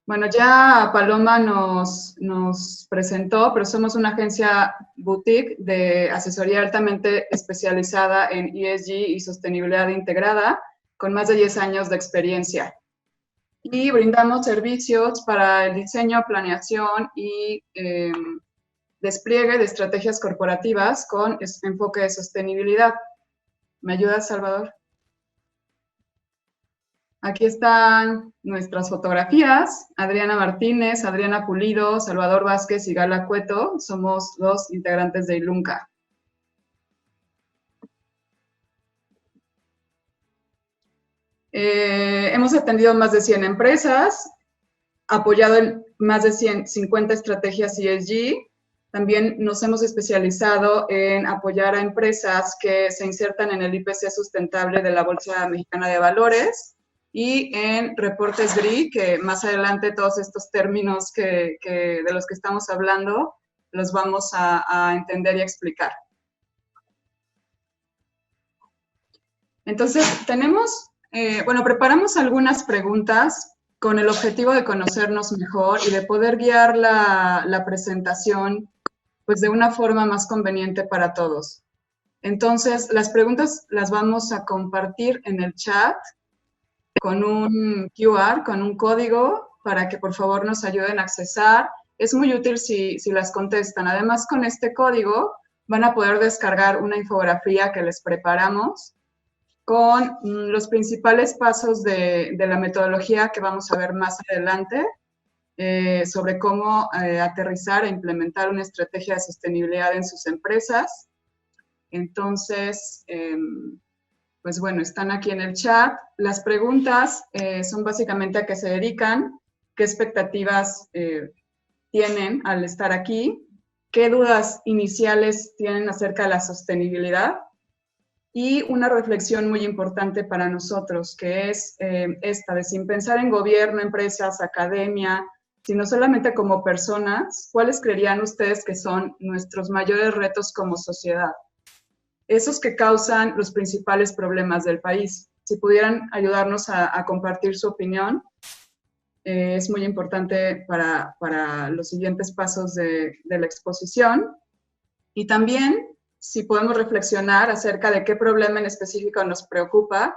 Bueno, ya Paloma nos presentó, pero somos una agencia boutique de asesoría altamente especializada en ESG y sostenibilidad integrada, con más de 10 años de experiencia. Y brindamos servicios para el diseño, planeación y despliegue de estrategias corporativas con enfoque de sostenibilidad. ¿Me ayudas, Salvador? Aquí están nuestras fotografías. Adriana Martínez, Adriana Pulido, Salvador Vázquez y Gala Cueto. Somos los integrantes de Ilunca. Hemos atendido más de 100 empresas, apoyado en más de 150 estrategias ESG. También nos hemos especializado en apoyar a empresas que se insertan en el IPC sustentable de la Bolsa Mexicana de Valores y en reportes GRI, que más adelante todos estos términos de los que estamos hablando los vamos a entender y a explicar. Entonces, preparamos algunas preguntas con el objetivo de conocernos mejor y de poder guiar la presentación pues, de una forma más conveniente para todos. Entonces, las preguntas las vamos a compartir en el chat con un QR, con un código, para que por favor nos ayuden a accesar. Es muy útil si las contestan. Además, con este código van a poder descargar una infografía que les preparamos con los principales pasos de la metodología que vamos a ver más adelante sobre cómo aterrizar e implementar una estrategia de sostenibilidad en sus empresas. Entonces, pues bueno, están aquí en el chat. Las preguntas son básicamente a qué se dedican, qué expectativas tienen al estar aquí, qué dudas iniciales tienen acerca de la sostenibilidad y una reflexión muy importante para nosotros, que es esta de sin pensar en gobierno, empresas, academia, sino solamente como personas, ¿cuáles creerían ustedes que son nuestros mayores retos como sociedad? Esos que causan los principales problemas del país. Si pudieran ayudarnos a compartir su opinión, es muy importante para los siguientes pasos de la exposición. Y también, si podemos reflexionar acerca de qué problema en específico nos preocupa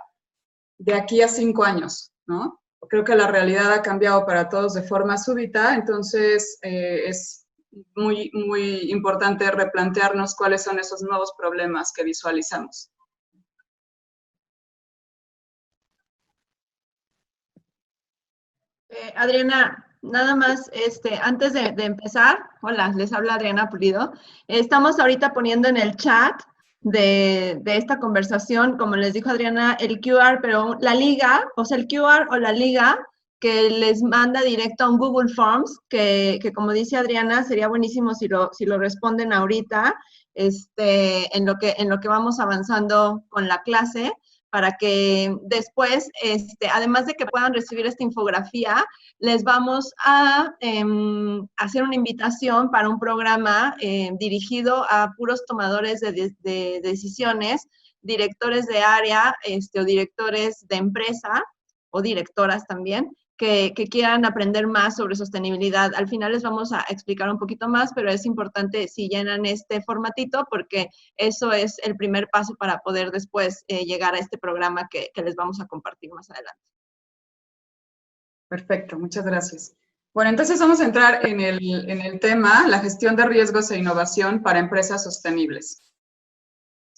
de aquí a 5 años, ¿no? Creo que la realidad ha cambiado para todos de forma súbita, entonces es muy, muy importante replantearnos cuáles son esos nuevos problemas que visualizamos. Adriana, nada más, antes de empezar, hola, les habla Adriana Pulido. Estamos ahorita poniendo en el chat de esta conversación, como les dijo Adriana, el QR, pero la liga, o sea, el QR o la liga que les manda directo a un Google Forms, que como dice Adriana, sería buenísimo si lo responden ahorita, en lo que vamos avanzando con la clase, para que después, además de que puedan recibir esta infografía, les vamos a hacer una invitación para un programa dirigido a puros tomadores de decisiones, directores de área o directores de empresa, o directoras también, que quieran aprender más sobre sostenibilidad. Al final les vamos a explicar un poquito más, pero es importante si llenan este formatito, porque eso es el primer paso para poder después llegar a este programa que les vamos a compartir más adelante. Perfecto, muchas gracias. Bueno, entonces vamos a entrar en el tema, la gestión de riesgos e innovación para empresas sostenibles.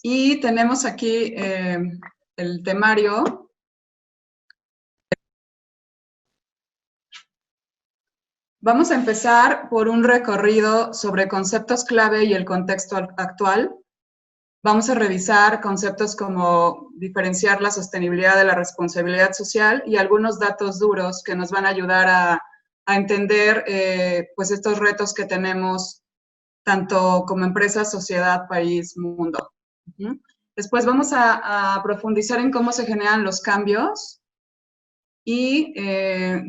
Y tenemos aquí el temario. Vamos a empezar por un recorrido sobre conceptos clave y el contexto actual. Vamos a revisar conceptos como diferenciar la sostenibilidad de la responsabilidad social y algunos datos duros que nos van a ayudar a entender pues estos retos que tenemos tanto como empresa, sociedad, país, mundo. Después vamos a profundizar en cómo se generan los cambios. Y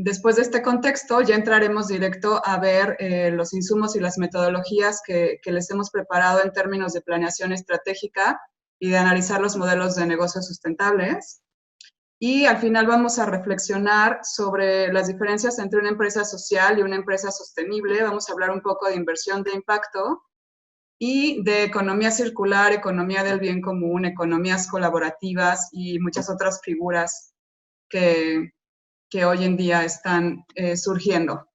después de este contexto ya entraremos directo a ver los insumos y las metodologías que les hemos preparado en términos de planeación estratégica y de analizar los modelos de negocios sustentables. Y al final vamos a reflexionar sobre las diferencias entre una empresa social y una empresa sostenible. Vamos a hablar un poco de inversión de impacto y de economía circular, economía del bien común, economías colaborativas y muchas otras figuras que hoy en día están surgiendo.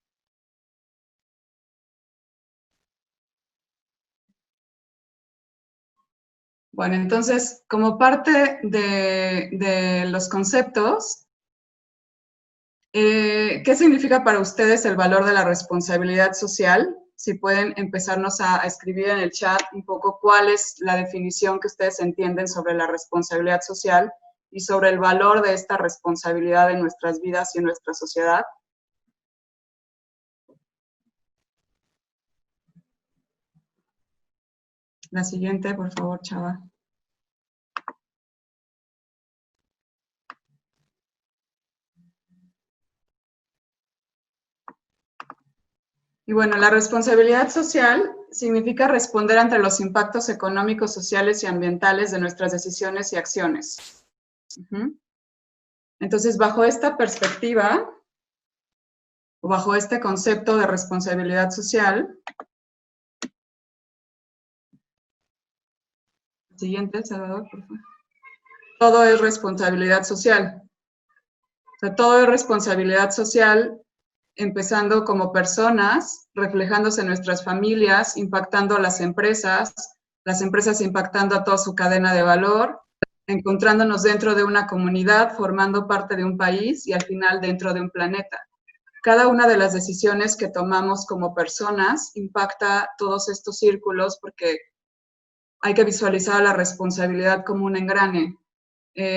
Bueno, entonces, como parte de los conceptos, ¿qué significa para ustedes el valor de la responsabilidad social? Si pueden empezarnos a escribir en el chat un poco cuál es la definición que ustedes entienden sobre la responsabilidad social y sobre el valor de esta responsabilidad en nuestras vidas y en nuestra sociedad. La siguiente, por favor, Chava. Y bueno, la responsabilidad social significa responder ante los impactos económicos, sociales y ambientales de nuestras decisiones y acciones. Entonces, bajo esta perspectiva, o bajo este concepto de responsabilidad social, siguiente, Salvador, por favor. Todo es responsabilidad social. O sea, todo es responsabilidad social, empezando como personas, reflejándose en nuestras familias, impactando a las empresas impactando a toda su cadena de valor, encontrándonos dentro de una comunidad, formando parte de un país y al final dentro de un planeta. Cada una de las decisiones que tomamos como personas impacta todos estos círculos porque hay que visualizar la responsabilidad como un engrane.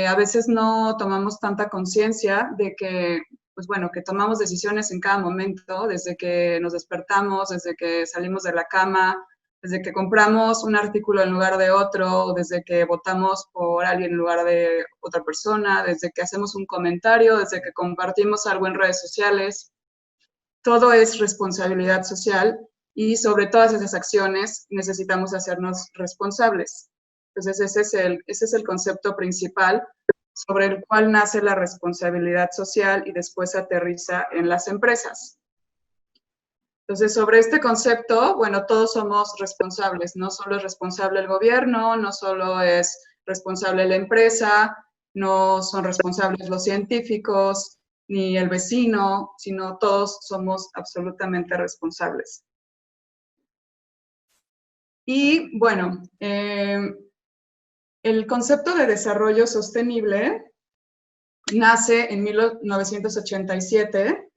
A veces no tomamos tanta conciencia de que, pues bueno, que tomamos decisiones en cada momento, desde que nos despertamos, desde que salimos de la cama, desde que compramos un artículo en lugar de otro, desde que votamos por alguien en lugar de otra persona, desde que hacemos un comentario, desde que compartimos algo en redes sociales. Todo es responsabilidad social y sobre todas esas acciones necesitamos hacernos responsables. Entonces ese es el concepto principal sobre el cual nace la responsabilidad social y después aterriza en las empresas. Entonces, sobre este concepto, bueno, todos somos responsables, no solo es responsable el gobierno, no solo es responsable la empresa, no son responsables los científicos, ni el vecino, sino todos somos absolutamente responsables. Y bueno, el concepto de desarrollo sostenible nace en 1987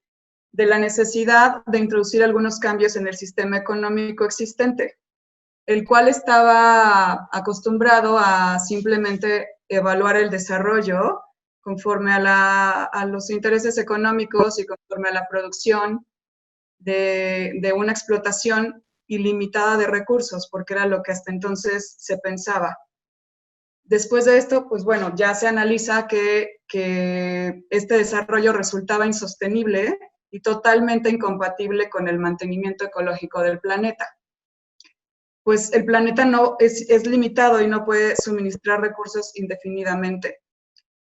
de la necesidad de introducir algunos cambios en el sistema económico existente, el cual estaba acostumbrado a simplemente evaluar el desarrollo conforme a los intereses económicos y conforme a la producción de una explotación ilimitada de recursos, porque era lo que hasta entonces se pensaba. Después de esto, pues bueno, ya se analiza que este desarrollo resultaba insostenible y totalmente incompatible con el mantenimiento ecológico del planeta. Pues el planeta no es limitado y no puede suministrar recursos indefinidamente.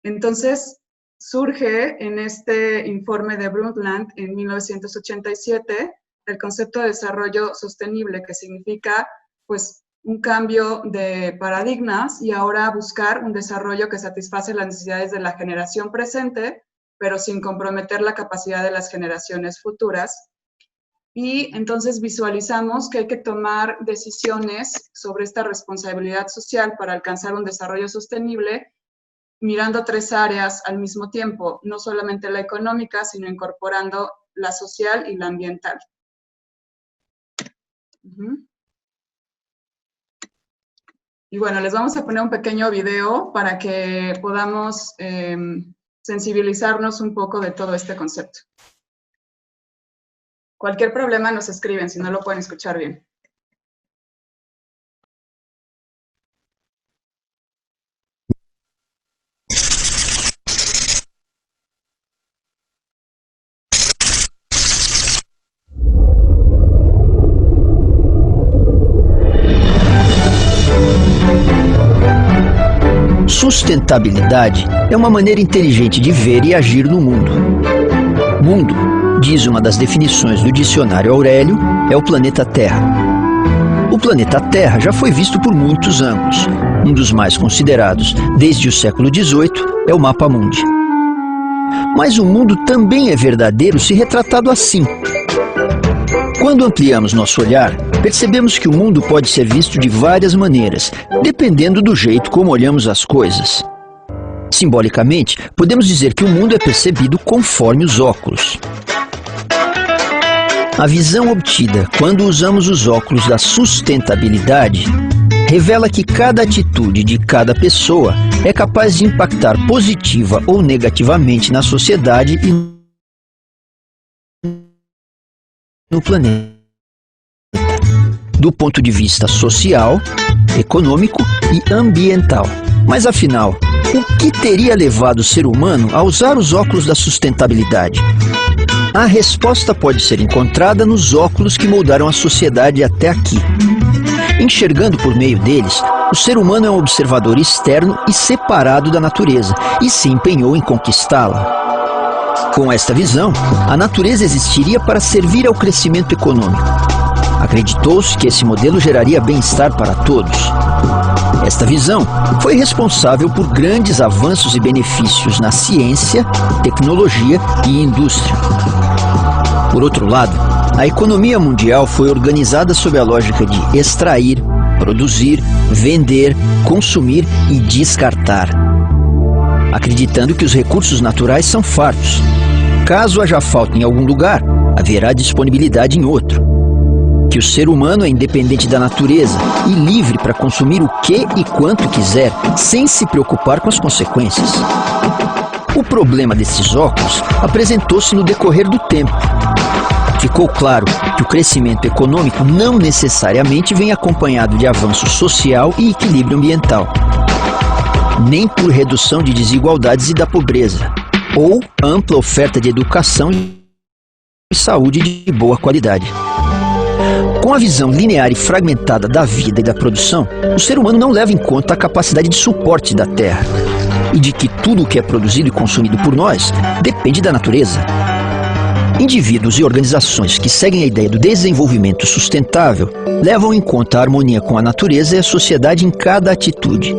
Entonces, surge en este informe de Brundtland en 1987 el concepto de desarrollo sostenible, que significa, pues, un cambio de paradigmas y ahora buscar un desarrollo que satisface las necesidades de la generación presente, pero sin comprometer la capacidad de las generaciones futuras. Y entonces visualizamos que hay que tomar decisiones sobre esta responsabilidad social para alcanzar un desarrollo sostenible, mirando tres áreas al mismo tiempo, no solamente la económica, sino incorporando la social y la ambiental. Y bueno, les vamos a poner un pequeño video para que podamos sensibilizarnos un poco de todo este concepto. Cualquier problema nos escriben si no lo pueden escuchar bien. Sustentabilidade é uma maneira inteligente de ver e agir no mundo. Mundo, diz uma das definições do dicionário Aurélio, é o planeta Terra. O planeta Terra já foi visto por muitos ângulos. Um dos mais considerados desde o século XVIII é o Mapa Mundi. Mas o mundo também é verdadeiro se retratado assim. Quando ampliamos nosso olhar, percebemos que o mundo pode ser visto de várias maneiras, dependendo do jeito como olhamos as coisas. Simbolicamente, podemos dizer que o mundo é percebido conforme os óculos. A visão obtida quando usamos os óculos da sustentabilidade revela que cada atitude de cada pessoa é capaz de impactar positiva ou negativamente na sociedade e no planeta, do ponto de vista social, econômico e ambiental. Mas afinal, o que teria levado o ser humano a usar os óculos da sustentabilidade? A resposta pode ser encontrada nos óculos que moldaram a sociedade até aqui. Enxergando por meio deles, o ser humano é um observador externo e separado da natureza, e se empenhou em conquistá-la. Com esta visão, a natureza existiria para servir ao crescimento econômico. Acreditou-se que esse modelo geraria bem-estar para todos. Esta visão foi responsável por grandes avanços e benefícios na ciência, tecnologia e indústria. Por outro lado, a economia mundial foi organizada sob a lógica de extrair, produzir, vender, consumir e descartar, acreditando que os recursos naturais são fartos. Caso haja falta em algum lugar, haverá disponibilidade em outro. Que o ser humano é independente da natureza e livre para consumir o que e quanto quiser, sem se preocupar com as consequências. O problema desses óculos apresentou-se no decorrer do tempo. Ficou claro que o crescimento econômico não necessariamente vem acompanhado de avanço social e equilíbrio ambiental, nem por redução de desigualdades e da pobreza, ou ampla oferta de educação e saúde de boa qualidade. Com a visão linear e fragmentada da vida e da produção, o ser humano não leva em conta a capacidade de suporte da Terra e de que tudo o que é produzido e consumido por nós depende da natureza. Indivíduos e organizações que seguem a ideia do desenvolvimento sustentável levam em conta a harmonia com a natureza e a sociedade em cada atitude.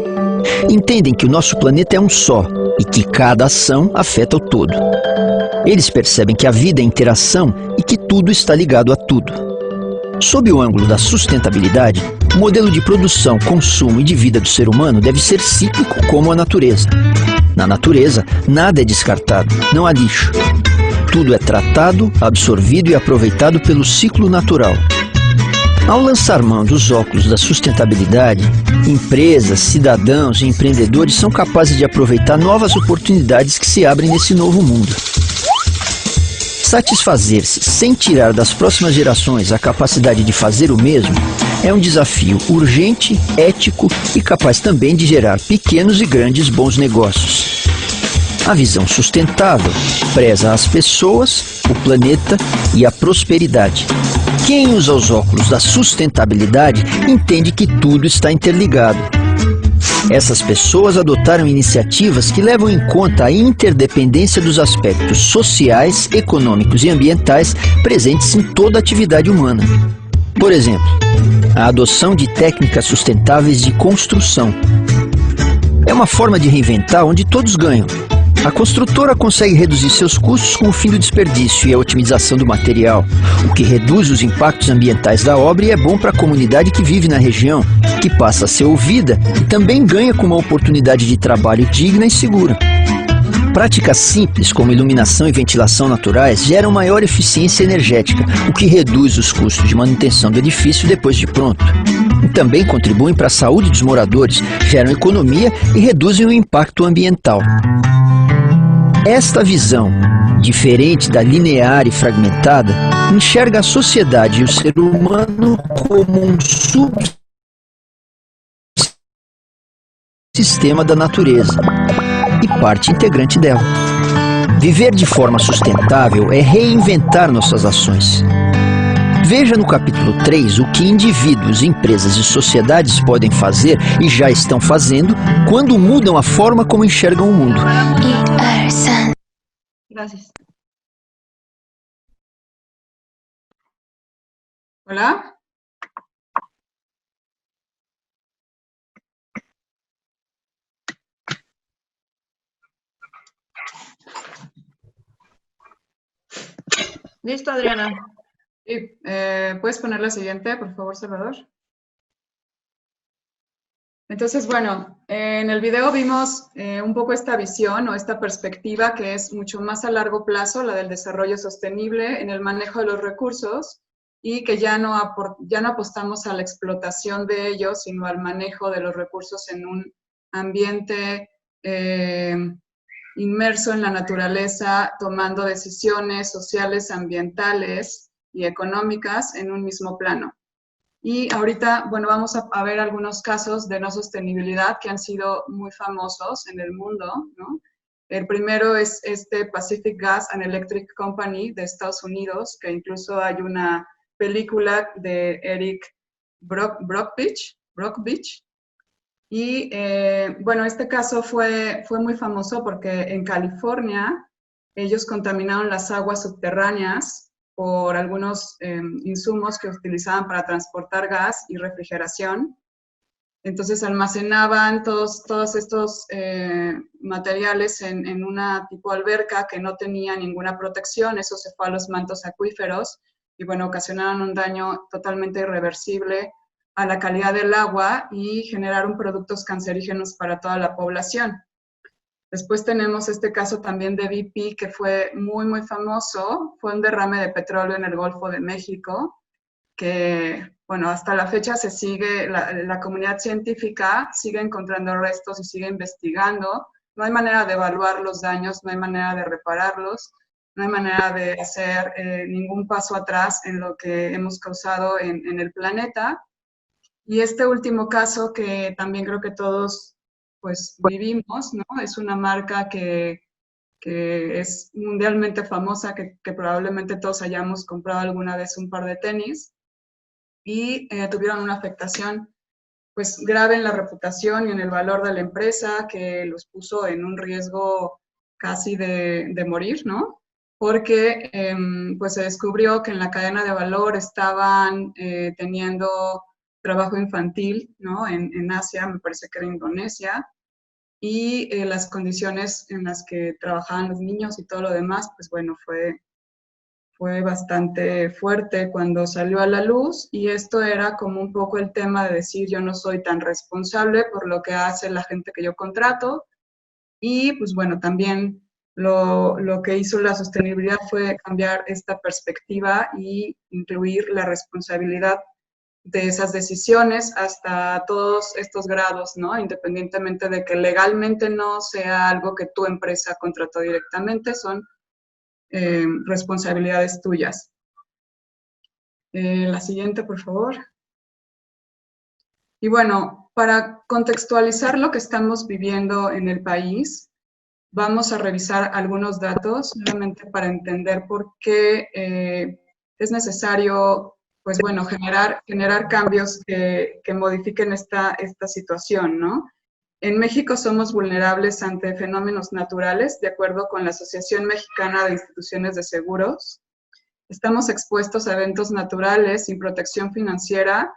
Entendem que o nosso planeta é um só e que cada ação afeta o todo. Eles percebem que a vida é interação e que tudo está ligado a tudo. Sob o ângulo da sustentabilidade, o modelo de produção, consumo e de vida do ser humano deve ser cíclico como a natureza. Na natureza, nada é descartado, não há lixo. Tudo é tratado, absorvido e aproveitado pelo ciclo natural. Ao lançar mão dos óculos da sustentabilidade, empresas, cidadãos e empreendedores são capazes de aproveitar novas oportunidades que se abrem nesse novo mundo. Satisfazer-se sem tirar das próximas gerações a capacidade de fazer o mesmo é um desafio urgente, ético e capaz também de gerar pequenos e grandes bons negócios. A visão sustentável preza as pessoas, o planeta e a prosperidade. Quem usa os óculos da sustentabilidade entende que tudo está interligado. Essas pessoas adotaram iniciativas que levam em conta a interdependência dos aspectos sociais, econômicos e ambientais presentes em toda a atividade humana. Por exemplo, a adoção de técnicas sustentáveis de construção. É uma forma de reinventar onde todos ganham. A construtora consegue reduzir seus custos com o fim do desperdício e a otimização do material, o que reduz os impactos ambientais da obra e é bom para a comunidade que vive na região, que passa a ser ouvida e também ganha com uma oportunidade de trabalho digna e segura. Práticas simples como iluminação e ventilação naturais geram maior eficiência energética, o que reduz os custos de manutenção do edifício depois de pronto. E também contribuem para a saúde dos moradores, geram economia e reduzem o impacto ambiental. Esta visão, diferente da linear e fragmentada, enxerga a sociedade e o ser humano como um subsistema da natureza e parte integrante dela. Viver de forma sustentável é reinventar nossas ações. Veja no capítulo 3 o que indivíduos, empresas e sociedades podem fazer e já estão fazendo quando mudam a forma como enxergam o mundo. Gracias. ¿Hola? Listo, Adriana. Sí, ¿puedes poner la siguiente, por favor, Salvador? Entonces, bueno, en el video vimos un poco esta visión o esta perspectiva que es mucho más a largo plazo, la del desarrollo sostenible en el manejo de los recursos y que ya no apostamos a la explotación de ellos, sino al manejo de los recursos en un ambiente inmerso en la naturaleza, tomando decisiones sociales, ambientales y económicas en un mismo plano. Y ahorita, bueno, vamos a ver algunos casos de no sostenibilidad que han sido muy famosos en el mundo, ¿no? El primero es este Pacific Gas and Electric Company de Estados Unidos, que incluso hay una película de Eric Brockbeach. Y bueno, este caso fue muy famoso porque en California ellos contaminaron las aguas subterráneas por algunos insumos que utilizaban para transportar gas y refrigeración. Entonces almacenaban todos estos materiales en una tipo alberca que no tenía ninguna protección. Eso se fue a los mantos acuíferos y bueno, ocasionaron un daño totalmente irreversible a la calidad del agua y generaron productos cancerígenos para toda la población. Después tenemos este caso también de BP que fue muy, muy famoso. Fue un derrame de petróleo en el Golfo de México, que, bueno, hasta la fecha se sigue, la comunidad científica sigue encontrando restos y sigue investigando. No hay manera de evaluar los daños, no hay manera de repararlos, no hay manera de hacer ningún paso atrás en lo que hemos causado en el planeta. Y este último caso que también creo que todos pues vivimos, ¿no? Es una marca que es mundialmente famosa, que probablemente todos hayamos comprado alguna vez un par de tenis y tuvieron una afectación pues grave en la reputación y en el valor de la empresa, que los puso en un riesgo casi de morir, ¿no? Porque pues se descubrió que en la cadena de valor estaban teniendo trabajo infantil, ¿no? En Asia, me parece que era Indonesia, y las condiciones en las que trabajaban los niños y todo lo demás, pues bueno, fue bastante fuerte cuando salió a la luz, y esto era como un poco el tema de decir yo no soy tan responsable por lo que hace la gente que yo contrato, y pues bueno, también lo que hizo la sostenibilidad fue cambiar esta perspectiva y incluir la responsabilidad de esas decisiones hasta todos estos grados, ¿no? Independientemente de que legalmente no sea algo que tu empresa contrató directamente, son responsabilidades tuyas. La siguiente, por favor. Y bueno, para contextualizar lo que estamos viviendo en el país, vamos a revisar algunos datos, solamente para entender por qué es necesario, pues bueno, generar cambios que modifiquen esta situación, ¿no? En México somos vulnerables ante fenómenos naturales, de acuerdo con la Asociación Mexicana de Instituciones de Seguros. Estamos expuestos a eventos naturales sin protección financiera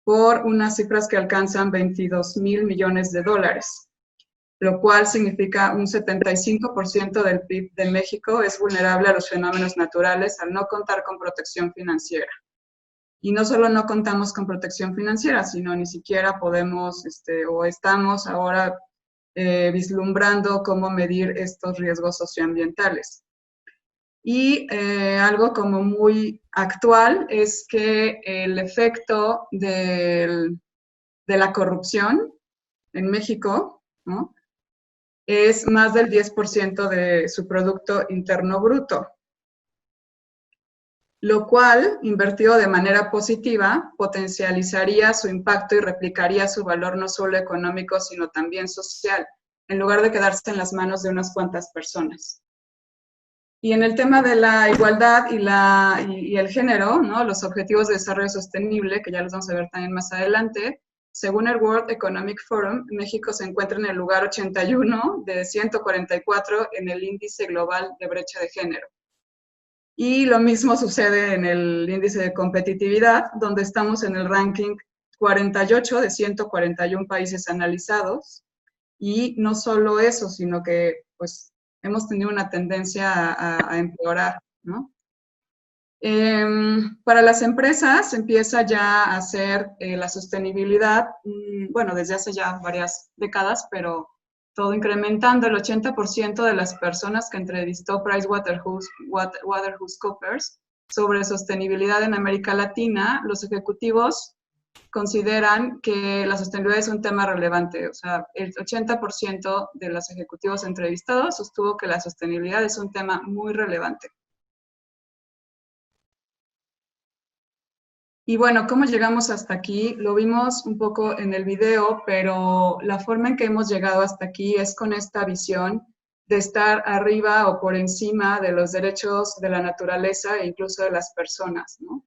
por unas cifras que alcanzan 22,000 millones de dólares, lo cual significa un 75% del PIB de México es vulnerable a los fenómenos naturales al no contar con protección financiera. Y no solo no contamos con protección financiera, sino ni siquiera podemos o estamos ahora vislumbrando cómo medir estos riesgos socioambientales. Y algo como muy actual es que el efecto de la corrupción en México, ¿no?, es más del 10% de su Producto Interno Bruto, lo cual, invertido de manera positiva, potencializaría su impacto y replicaría su valor no solo económico, sino también social, en lugar de quedarse en las manos de unas cuantas personas. Y en el tema de la igualdad y el género, ¿no? Los objetivos de desarrollo sostenible, que ya los vamos a ver también más adelante, según el World Economic Forum, México se encuentra en el lugar 81 de 144 en el índice global de brecha de género. Y lo mismo sucede en el índice de competitividad, donde estamos en el ranking 48 de 141 países analizados. Y no solo eso, sino que pues hemos tenido una tendencia a empeorar, ¿no? Para las empresas empieza ya a hacer la sostenibilidad, bueno, desde hace ya varias décadas, pero todo incrementando. El 80% de las personas que entrevistó PricewaterhouseCoopers sobre sostenibilidad en América Latina, los ejecutivos consideran que la sostenibilidad es un tema relevante. O sea, el 80% de los ejecutivos entrevistados sostuvo que la sostenibilidad es un tema muy relevante. Y bueno, ¿cómo llegamos hasta aquí? Lo vimos un poco en el video, pero la forma en que hemos llegado hasta aquí es con esta visión de estar arriba o por encima de los derechos de la naturaleza e incluso de las personas, ¿no?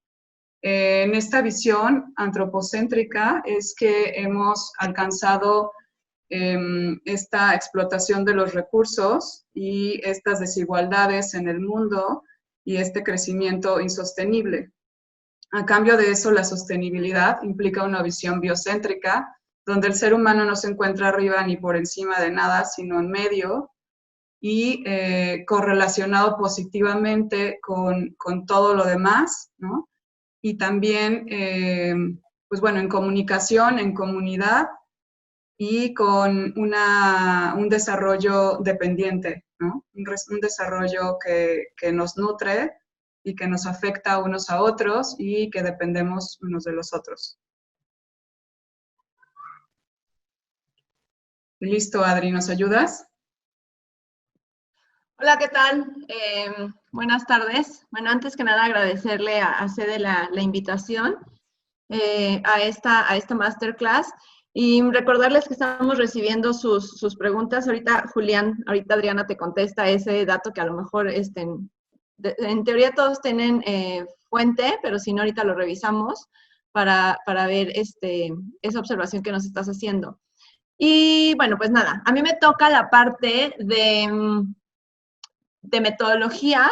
En esta visión antropocéntrica es que hemos alcanzado esta explotación de los recursos y estas desigualdades en el mundo y este crecimiento insostenible. A cambio de eso, la sostenibilidad implica una visión biocéntrica, donde el ser humano no se encuentra arriba ni por encima de nada, sino en medio y correlacionado positivamente con todo lo demás, ¿no? Y también, pues bueno, en comunicación, en comunidad y con un desarrollo dependiente, ¿no? Un desarrollo que nos nutre y que nos afecta unos a otros y que dependemos unos de los otros. Listo, Adri, ¿nos ayudas? Hola, ¿qué tal? Buenas tardes. Bueno, antes que nada agradecerle a Cede la invitación a esta masterclass y recordarles que estamos recibiendo sus preguntas. Ahorita ahorita Adriana te contesta ese dato que a lo mejor en teoría todos tienen fuente, pero si no ahorita lo revisamos para ver esa observación que nos estás haciendo. Y bueno, pues nada, a mí me toca la parte de metodología,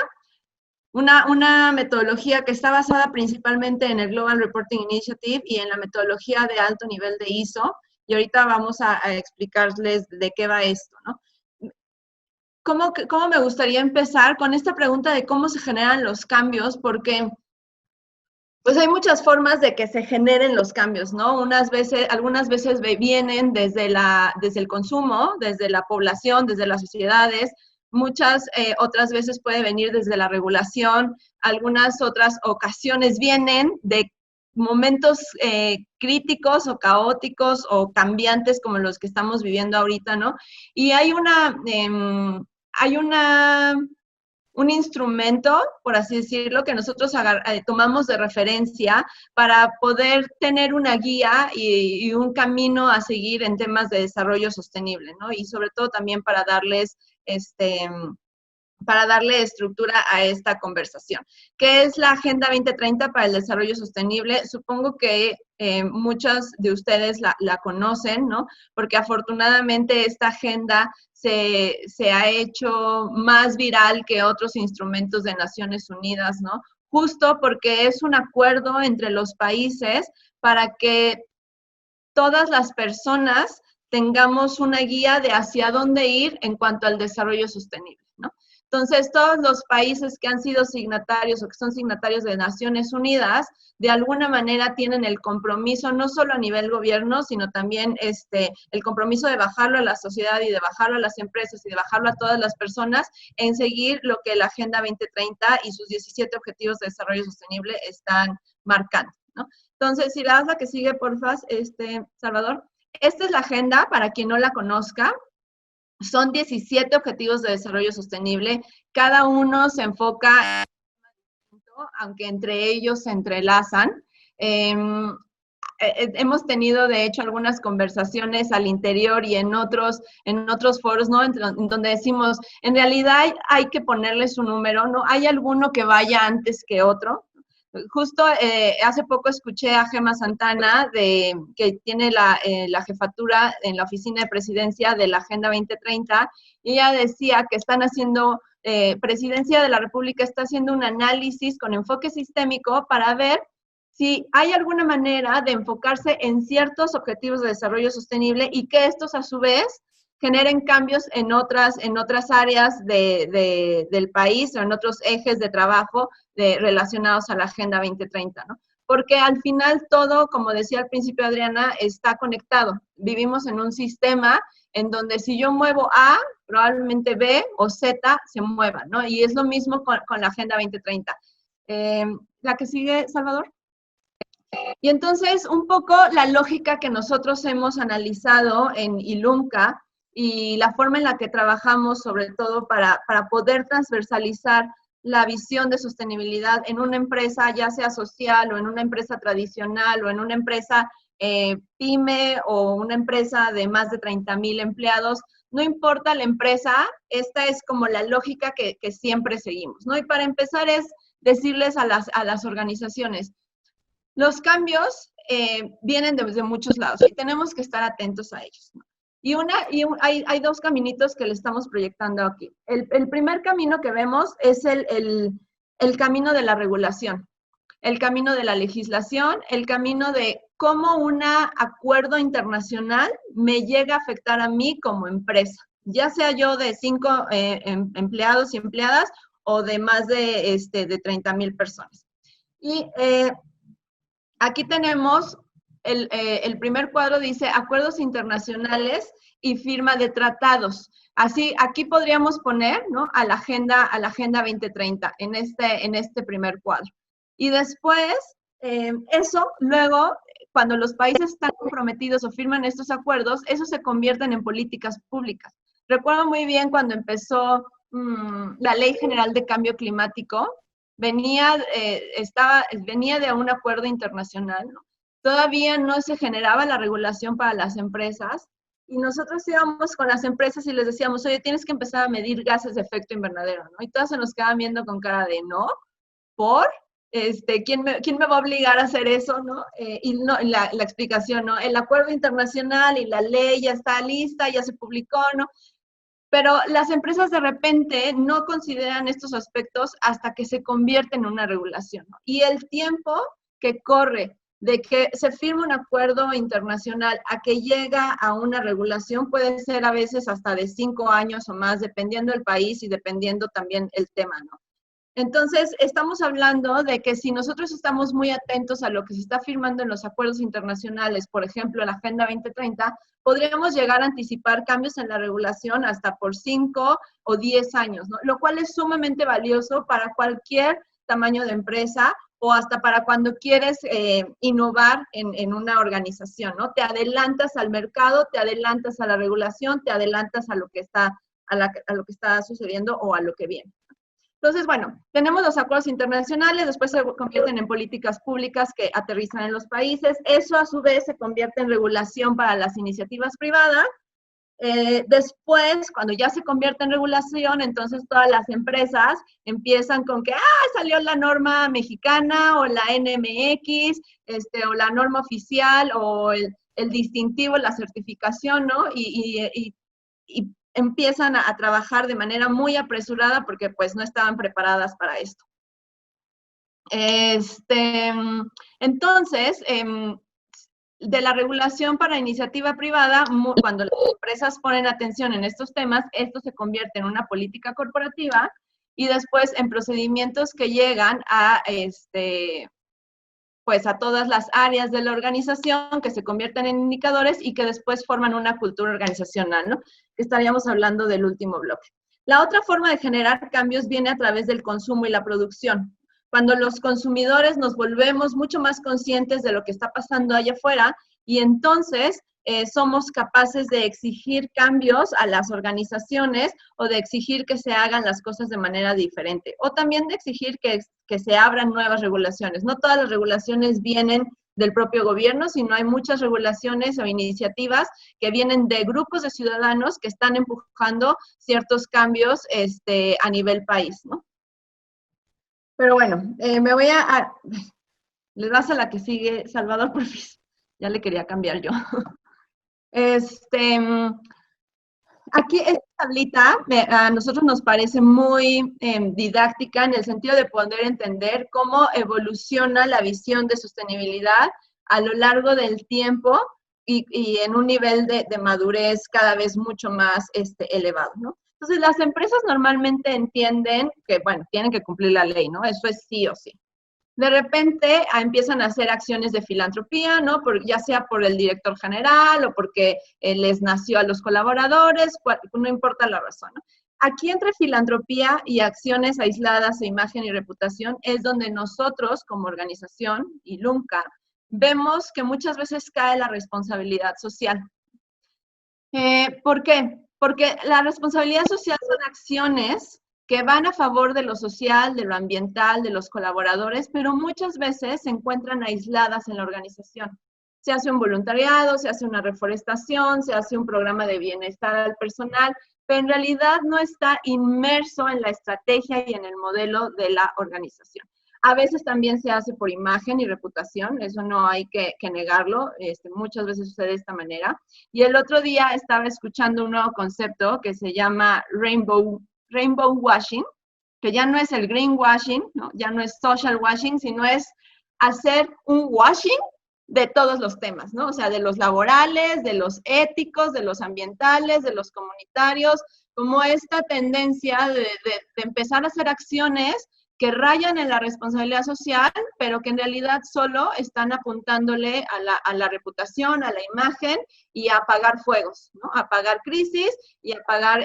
una metodología que está basada principalmente en el Global Reporting Initiative y en la metodología de alto nivel de ISO, y ahorita vamos a explicarles de qué va esto, ¿no? ¿Cómo me gustaría empezar con esta pregunta de cómo se generan los cambios? Porque pues hay muchas formas de que se generen los cambios, ¿no? Algunas veces vienen desde el consumo, desde la población, desde las sociedades. Muchas otras veces puede venir desde la regulación. Algunas otras ocasiones vienen de momentos críticos o caóticos o cambiantes como los que estamos viviendo ahorita, ¿no? Y hay un instrumento, por así decirlo, que nosotros tomamos de referencia para poder tener una guía y un camino a seguir en temas de desarrollo sostenible, ¿no? Y sobre todo también para darle estructura a esta conversación. ¿Qué es la Agenda 2030 para el Desarrollo Sostenible? Supongo que muchos de ustedes la conocen, ¿no? Porque afortunadamente esta agenda se ha hecho más viral que otros instrumentos de Naciones Unidas, ¿no? Justo porque es un acuerdo entre los países para que todas las personas tengamos una guía de hacia dónde ir en cuanto al desarrollo sostenible, ¿no? Entonces, todos los países que han sido signatarios o que son signatarios de Naciones Unidas, de alguna manera tienen el compromiso, no solo a nivel gobierno, sino también el compromiso de bajarlo a la sociedad y de bajarlo a las empresas y de bajarlo a todas las personas en seguir lo que la Agenda 2030 y sus 17 Objetivos de Desarrollo Sostenible están marcando, ¿no? Entonces, si la das la que sigue, porfa, Salvador. Esta es la agenda, para quien no la conozca. Son 17 objetivos de desarrollo sostenible. Cada uno se enfoca, aunque entre ellos se entrelazan. hemos tenido, de hecho, algunas conversaciones al interior y en otros foros, ¿no? En donde decimos, en realidad hay que ponerles un número, ¿no? ¿Hay alguno que vaya antes que otro? Justo hace poco escuché a Gema Santana, que tiene la jefatura en la oficina de presidencia de la Agenda 2030, y ella decía que están haciendo, Presidencia de la República está haciendo un análisis con enfoque sistémico para ver si hay alguna manera de enfocarse en ciertos objetivos de desarrollo sostenible y que estos a su vez generen cambios en otras áreas del país o en otros ejes de trabajo relacionados a la Agenda 2030, ¿no? Porque al final todo, como decía al principio Adriana, está conectado. Vivimos en un sistema en donde si yo muevo A, probablemente B o Z se muevan, ¿no? Y es lo mismo con la Agenda 2030. ¿La que sigue, Salvador? Y entonces, un poco la lógica que nosotros hemos analizado en ILUMCA y la forma en la que trabajamos, sobre todo para poder transversalizar la visión de sostenibilidad en una empresa, ya sea social o en una empresa tradicional o en una empresa pyme o una empresa de más de 30,000 empleados, no importa la empresa, esta es como la lógica que siempre seguimos, ¿no? Y para empezar es decirles a las organizaciones, los cambios vienen desde muchos lados y tenemos que estar atentos a ellos, ¿no? Hay dos caminitos que le estamos proyectando aquí. El primer camino que vemos es el camino de la regulación, el camino de la legislación, el camino de cómo un acuerdo internacional me llega a afectar a mí como empresa, ya sea yo de 5 empleados y empleadas o de más de 30,000 personas. Y aquí tenemos el primer cuadro, dice acuerdos internacionales y firma de tratados. Así, aquí podríamos poner, ¿no?, a la Agenda 2030 en este primer cuadro. Y después, eso luego, cuando los países están comprometidos o firman estos acuerdos, eso se convierten en políticas públicas. Recuerdo muy bien cuando empezó la Ley General de Cambio Climático, venía de un acuerdo internacional, ¿no? Todavía no se generaba la regulación para las empresas y nosotros íbamos con las empresas y les decíamos, oye, tienes que empezar a medir gases de efecto invernadero, ¿no? Y todas se nos quedaban viendo con cara de, ¿no? ¿Por? ¿Quién me va a obligar a hacer eso, no? Y no, la explicación, ¿no? El acuerdo internacional y la ley ya está lista, ya se publicó, ¿no? Pero las empresas de repente no consideran estos aspectos hasta que se convierte en una regulación, ¿no? Y el tiempo que corre de que se firma un acuerdo internacional a que llega a una regulación puede ser a veces hasta de 5 años o más, dependiendo del país y dependiendo también el tema, ¿no? Entonces, estamos hablando de que si nosotros estamos muy atentos a lo que se está firmando en los acuerdos internacionales, por ejemplo, la Agenda 2030, podríamos llegar a anticipar cambios en la regulación hasta por 5 o 10 años, ¿no? Lo cual es sumamente valioso para cualquier tamaño de empresa o hasta para cuando quieres innovar en una organización, ¿no? Te adelantas al mercado, te adelantas a la regulación, te adelantas a lo que está sucediendo o a lo que viene. Entonces, bueno, tenemos los acuerdos internacionales, después se convierten en políticas públicas que aterrizan en los países. Eso, a su vez, se convierte en regulación para las iniciativas privadas. Después, cuando ya se convierte en regulación, entonces todas las empresas empiezan con que, salió la norma mexicana, o la NMX, o la norma oficial, o el distintivo, la certificación, ¿no? Y empiezan a trabajar de manera muy apresurada porque pues no estaban preparadas para esto. Entonces, de la regulación para iniciativa privada, cuando las empresas ponen atención en estos temas, esto se convierte en una política corporativa y después en procedimientos que llegan a pues a todas las áreas de la organización, que se convierten en indicadores y que después forman una cultura organizacional, ¿no? Que estaríamos hablando del último bloque. La otra forma de generar cambios viene a través del consumo y la producción. Cuando los consumidores nos volvemos mucho más conscientes de lo que está pasando allá afuera y entonces somos capaces de exigir cambios a las organizaciones o de exigir que se hagan las cosas de manera diferente o también de exigir que se abran nuevas regulaciones. No todas las regulaciones vienen del propio gobierno, sino hay muchas regulaciones o iniciativas que vienen de grupos de ciudadanos que están empujando ciertos cambios a nivel país, ¿no? Pero bueno, me voy les vas a la que sigue, Salvador, por fin. Ya le quería cambiar yo. Aquí esta tablita a nosotros nos parece muy didáctica en el sentido de poder entender cómo evoluciona la visión de sostenibilidad a lo largo del tiempo y en un nivel de madurez cada vez mucho más elevado, ¿no? Entonces, las empresas normalmente entienden que, bueno, tienen que cumplir la ley, ¿no? Eso es sí o sí. De repente empiezan a hacer acciones de filantropía, ¿no? Ya sea por el director general o porque les nació a los colaboradores, no importa la razón, ¿no? Aquí entre filantropía y acciones aisladas de imagen y reputación es donde nosotros como organización y LUMCA vemos que muchas veces cae la responsabilidad social. ¿Por qué? Porque la responsabilidad social son acciones que van a favor de lo social, de lo ambiental, de los colaboradores, pero muchas veces se encuentran aisladas en la organización. Se hace un voluntariado, se hace una reforestación, se hace un programa de bienestar al personal, pero en realidad no está inmerso en la estrategia y en el modelo de la organización. A veces también se hace por imagen y reputación, eso no hay que negarlo, muchas veces sucede de esta manera. Y el otro día estaba escuchando un nuevo concepto que se llama rainbow washing, que ya no es el greenwashing, ¿no? Ya no es social washing, sino es hacer un washing de todos los temas, ¿no? O sea, de los laborales, de los éticos, de los ambientales, de los comunitarios, como esta tendencia de empezar a hacer acciones que rayan en la responsabilidad social, pero que en realidad solo están apuntándole a la reputación, a la imagen y a apagar fuegos, ¿no? A apagar crisis y a apagar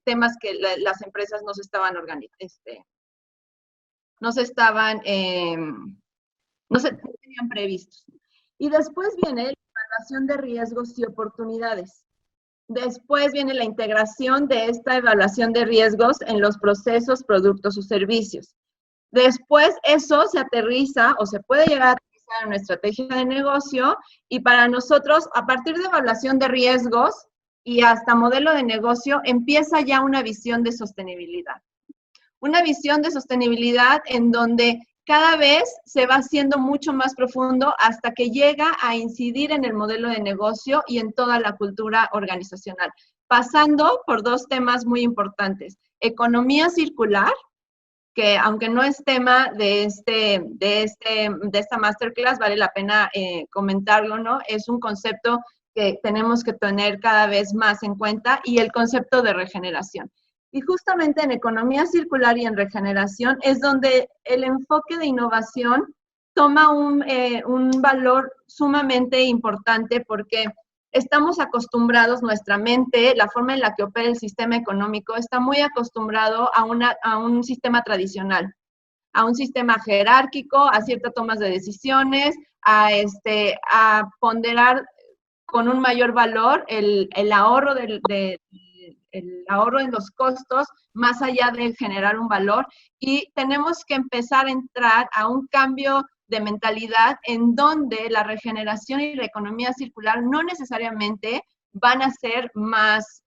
temas que las empresas no se estaban no tenían previstos. Y después viene la evaluación de riesgos y oportunidades. Después viene la integración de esta evaluación de riesgos en los procesos, productos o servicios. Después eso se aterriza o se puede llegar a aterrizar en una estrategia de negocio y para nosotros, a partir de evaluación de riesgos y hasta modelo de negocio, empieza ya una visión de sostenibilidad. Una visión de sostenibilidad en donde cada vez se va haciendo mucho más profundo hasta que llega a incidir en el modelo de negocio y en toda la cultura organizacional, pasando por dos temas muy importantes. Economía circular, que aunque no es tema de esta masterclass, vale la pena comentarlo, ¿no? Es un concepto que tenemos que tener cada vez más en cuenta y el concepto de regeneración. Y justamente en economía circular y en regeneración es donde el enfoque de innovación toma un valor sumamente importante porque estamos acostumbrados, nuestra mente, la forma en la que opera el sistema económico, está muy acostumbrado a un sistema tradicional, a un sistema jerárquico, a ciertas tomas de decisiones, a ponderar con un mayor valor el ahorro el ahorro en los costos, más allá de generar un valor, y tenemos que empezar a entrar a un cambio de mentalidad en donde la regeneración y la economía circular no necesariamente van a ser más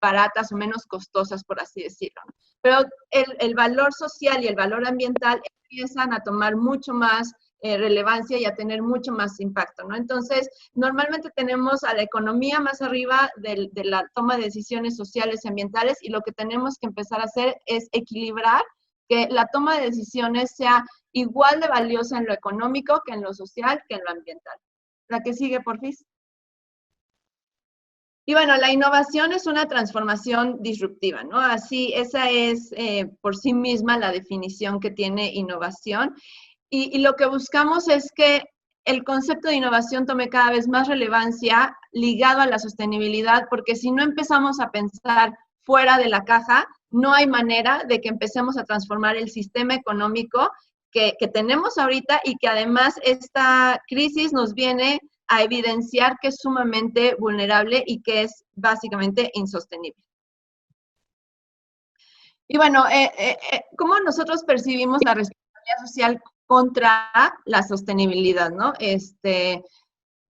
baratas o menos costosas, por así decirlo. Pero el valor social y el valor ambiental empiezan a tomar mucho más relevancia y a tener mucho más impacto, ¿no? Entonces, normalmente tenemos a la economía más arriba de la toma de decisiones sociales y ambientales y lo que tenemos que empezar a hacer es equilibrar que la toma de decisiones sea igual de valiosa en lo económico que en lo social que en lo ambiental. La que sigue, porfis. Y bueno, la innovación es una transformación disruptiva, ¿no? Así, esa es por sí misma la definición que tiene innovación. Y lo que buscamos es que el concepto de innovación tome cada vez más relevancia ligado a la sostenibilidad, porque si no empezamos a pensar fuera de la caja, no hay manera de que empecemos a transformar el sistema económico que tenemos ahorita y que además esta crisis nos viene a evidenciar que es sumamente vulnerable y que es básicamente insostenible. Y bueno, ¿cómo nosotros percibimos la responsabilidad social contra la sostenibilidad, ¿no?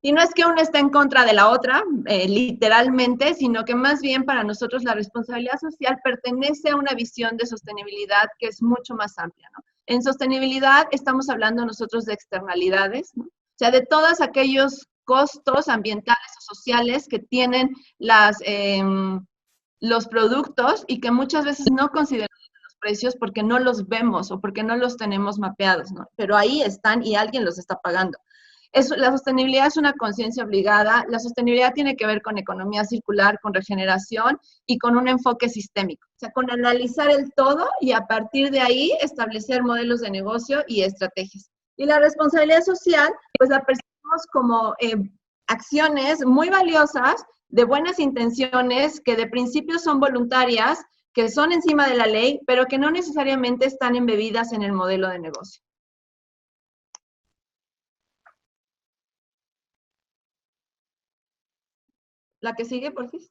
Y no es que una esté en contra de la otra, literalmente, sino que más bien para nosotros la responsabilidad social pertenece a una visión de sostenibilidad que es mucho más amplia, ¿no? En sostenibilidad estamos hablando nosotros de externalidades, ¿no? O sea, de todos aquellos costos ambientales o sociales que tienen los productos y que muchas veces no consideramos los precios porque no los vemos o porque no los tenemos mapeados, ¿no? Pero ahí están y alguien los está pagando. La sostenibilidad es una conciencia obligada. La sostenibilidad tiene que ver con economía circular, con regeneración y con un enfoque sistémico. O sea, con analizar el todo y a partir de ahí establecer modelos de negocio y estrategias. Y la responsabilidad social, pues la percibimos como acciones muy valiosas, de buenas intenciones, que de principio son voluntarias, que son encima de la ley, pero que no necesariamente están embebidas en el modelo de negocio. La que sigue, por favor.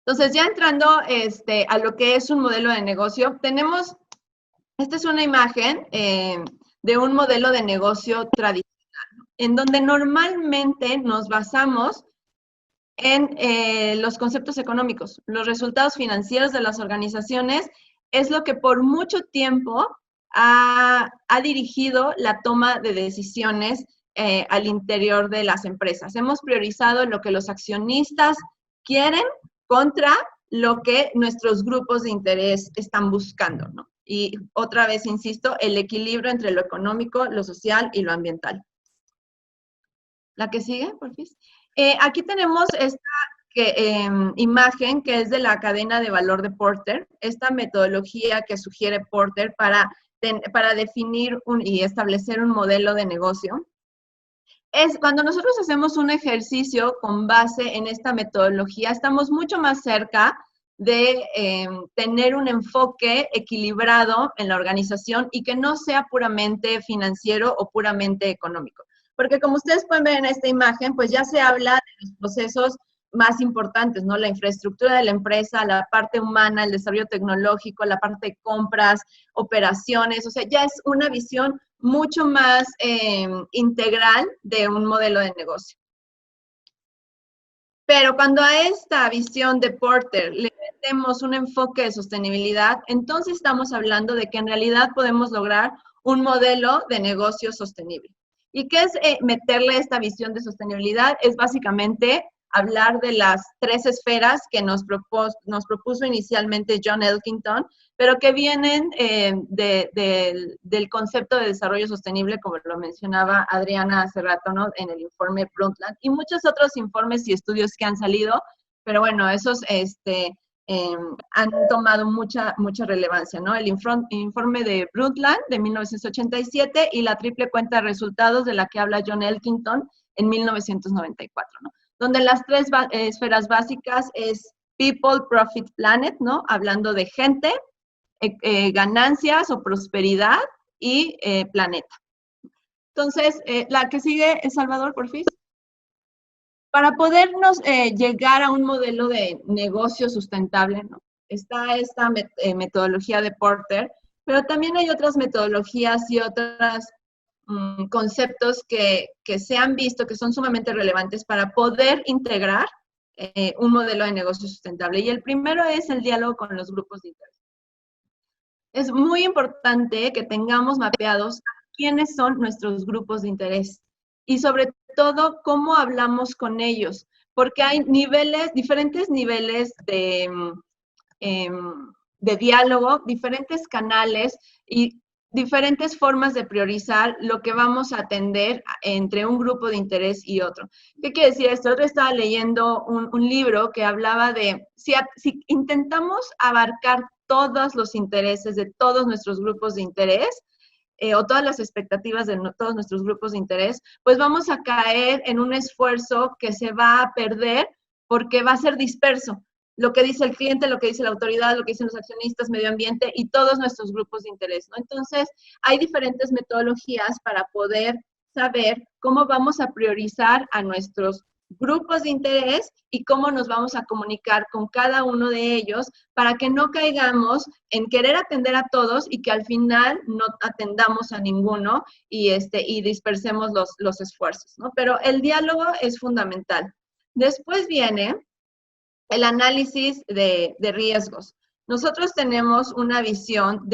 Entonces, ya entrando a lo que es un modelo de negocio, tenemos, esta es una imagen de un modelo de negocio tradicional, en donde normalmente nos basamos en los conceptos económicos. Los resultados financieros de las organizaciones es lo que por mucho tiempo ha dirigido la toma de decisiones al interior de las empresas. Hemos priorizado lo que los accionistas quieren contra lo que nuestros grupos de interés están buscando, ¿no? Y otra vez, insisto, el equilibrio entre lo económico, lo social y lo ambiental. La que sigue, por favor. Aquí tenemos esta imagen que es de la cadena de valor de Porter, esta metodología que sugiere Porter para definir y establecer un modelo de negocio. Es cuando nosotros hacemos un ejercicio con base en esta metodología, estamos mucho más cerca de tener un enfoque equilibrado en la organización y que no sea puramente financiero o puramente económico. Porque como ustedes pueden ver en esta imagen, pues ya se habla de los procesos más importantes, ¿no? La infraestructura de la empresa, la parte humana, el desarrollo tecnológico, la parte de compras, operaciones, o sea, ya es una visión mucho más integral de un modelo de negocio. Pero cuando a esta visión de Porter le metemos un enfoque de sostenibilidad, entonces estamos hablando de que en realidad podemos lograr un modelo de negocio sostenible. ¿Y qué es meterle esta visión de sostenibilidad? Es básicamente hablar de las 3 esferas que nos propuso inicialmente John Elkington, pero que vienen del concepto de desarrollo sostenible, como lo mencionaba Adriana hace rato, ¿no? En el informe Brundtland, y muchos otros informes y estudios que han salido, pero bueno, esos han tomado mucha relevancia, ¿no? El informe de Brundtland de 1987 y la triple cuenta de resultados de la que habla John Elkington en 1994, ¿no? Donde las 3 esferas básicas es People, Profit, Planet, ¿no? Hablando de gente, ganancias o prosperidad y planeta. Entonces, la que sigue es Salvador, por fin. Para podernos llegar a un modelo de negocio sustentable, ¿no? Está esta metodología de Porter, pero también hay otras metodologías y otros conceptos que se han visto que son sumamente relevantes para poder integrar un modelo de negocio sustentable. Y el primero es el diálogo con los grupos de interés. Es muy importante que tengamos mapeados quiénes son nuestros grupos de interés y sobre todo cómo hablamos con ellos, porque hay diferentes niveles de diálogo, diferentes canales y diferentes formas de priorizar lo que vamos a atender entre un grupo de interés y otro. ¿Qué quiere decir esto? Yo estaba leyendo un libro que hablaba de si intentamos abarcar todos los intereses de todos nuestros grupos de interés, o todas las expectativas de todos nuestros grupos de interés, pues vamos a caer en un esfuerzo que se va a perder porque va a ser disperso. Lo que dice el cliente, lo que dice la autoridad, lo que dicen los accionistas, medio ambiente y todos nuestros grupos de interés, ¿no? Entonces, hay diferentes metodologías para poder saber cómo vamos a priorizar a nuestros grupos de interés y cómo nos vamos a comunicar con cada uno de ellos para que no caigamos en querer atender a todos y que al final no atendamos a ninguno y dispersemos los esfuerzos, ¿no? Pero el diálogo es fundamental. Después viene el análisis de riesgos. Nosotros tenemos una visión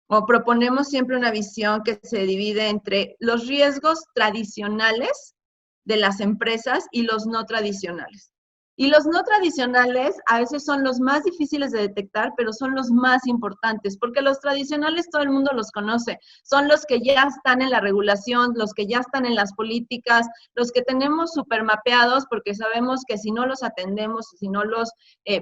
o proponemos siempre una visión que se divide entre los riesgos tradicionales de las empresas y los no tradicionales. Y los no tradicionales a veces son los más difíciles de detectar, pero son los más importantes, porque los tradicionales todo el mundo los conoce, son los que ya están en la regulación, los que ya están en las políticas, los que tenemos súper mapeados, porque sabemos que si no los atendemos, si no los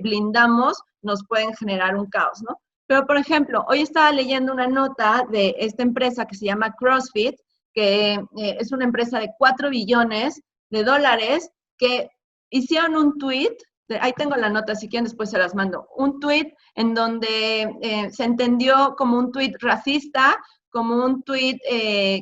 blindamos, nos pueden generar un caos, ¿no? Pero, por ejemplo, hoy estaba leyendo una nota de esta empresa que se llama CrossFit, que es una empresa de $4 billones que hicieron un tweet, ahí tengo la nota, si quieren después se las mando, un tweet en donde se entendió como un tweet racista, como un tweet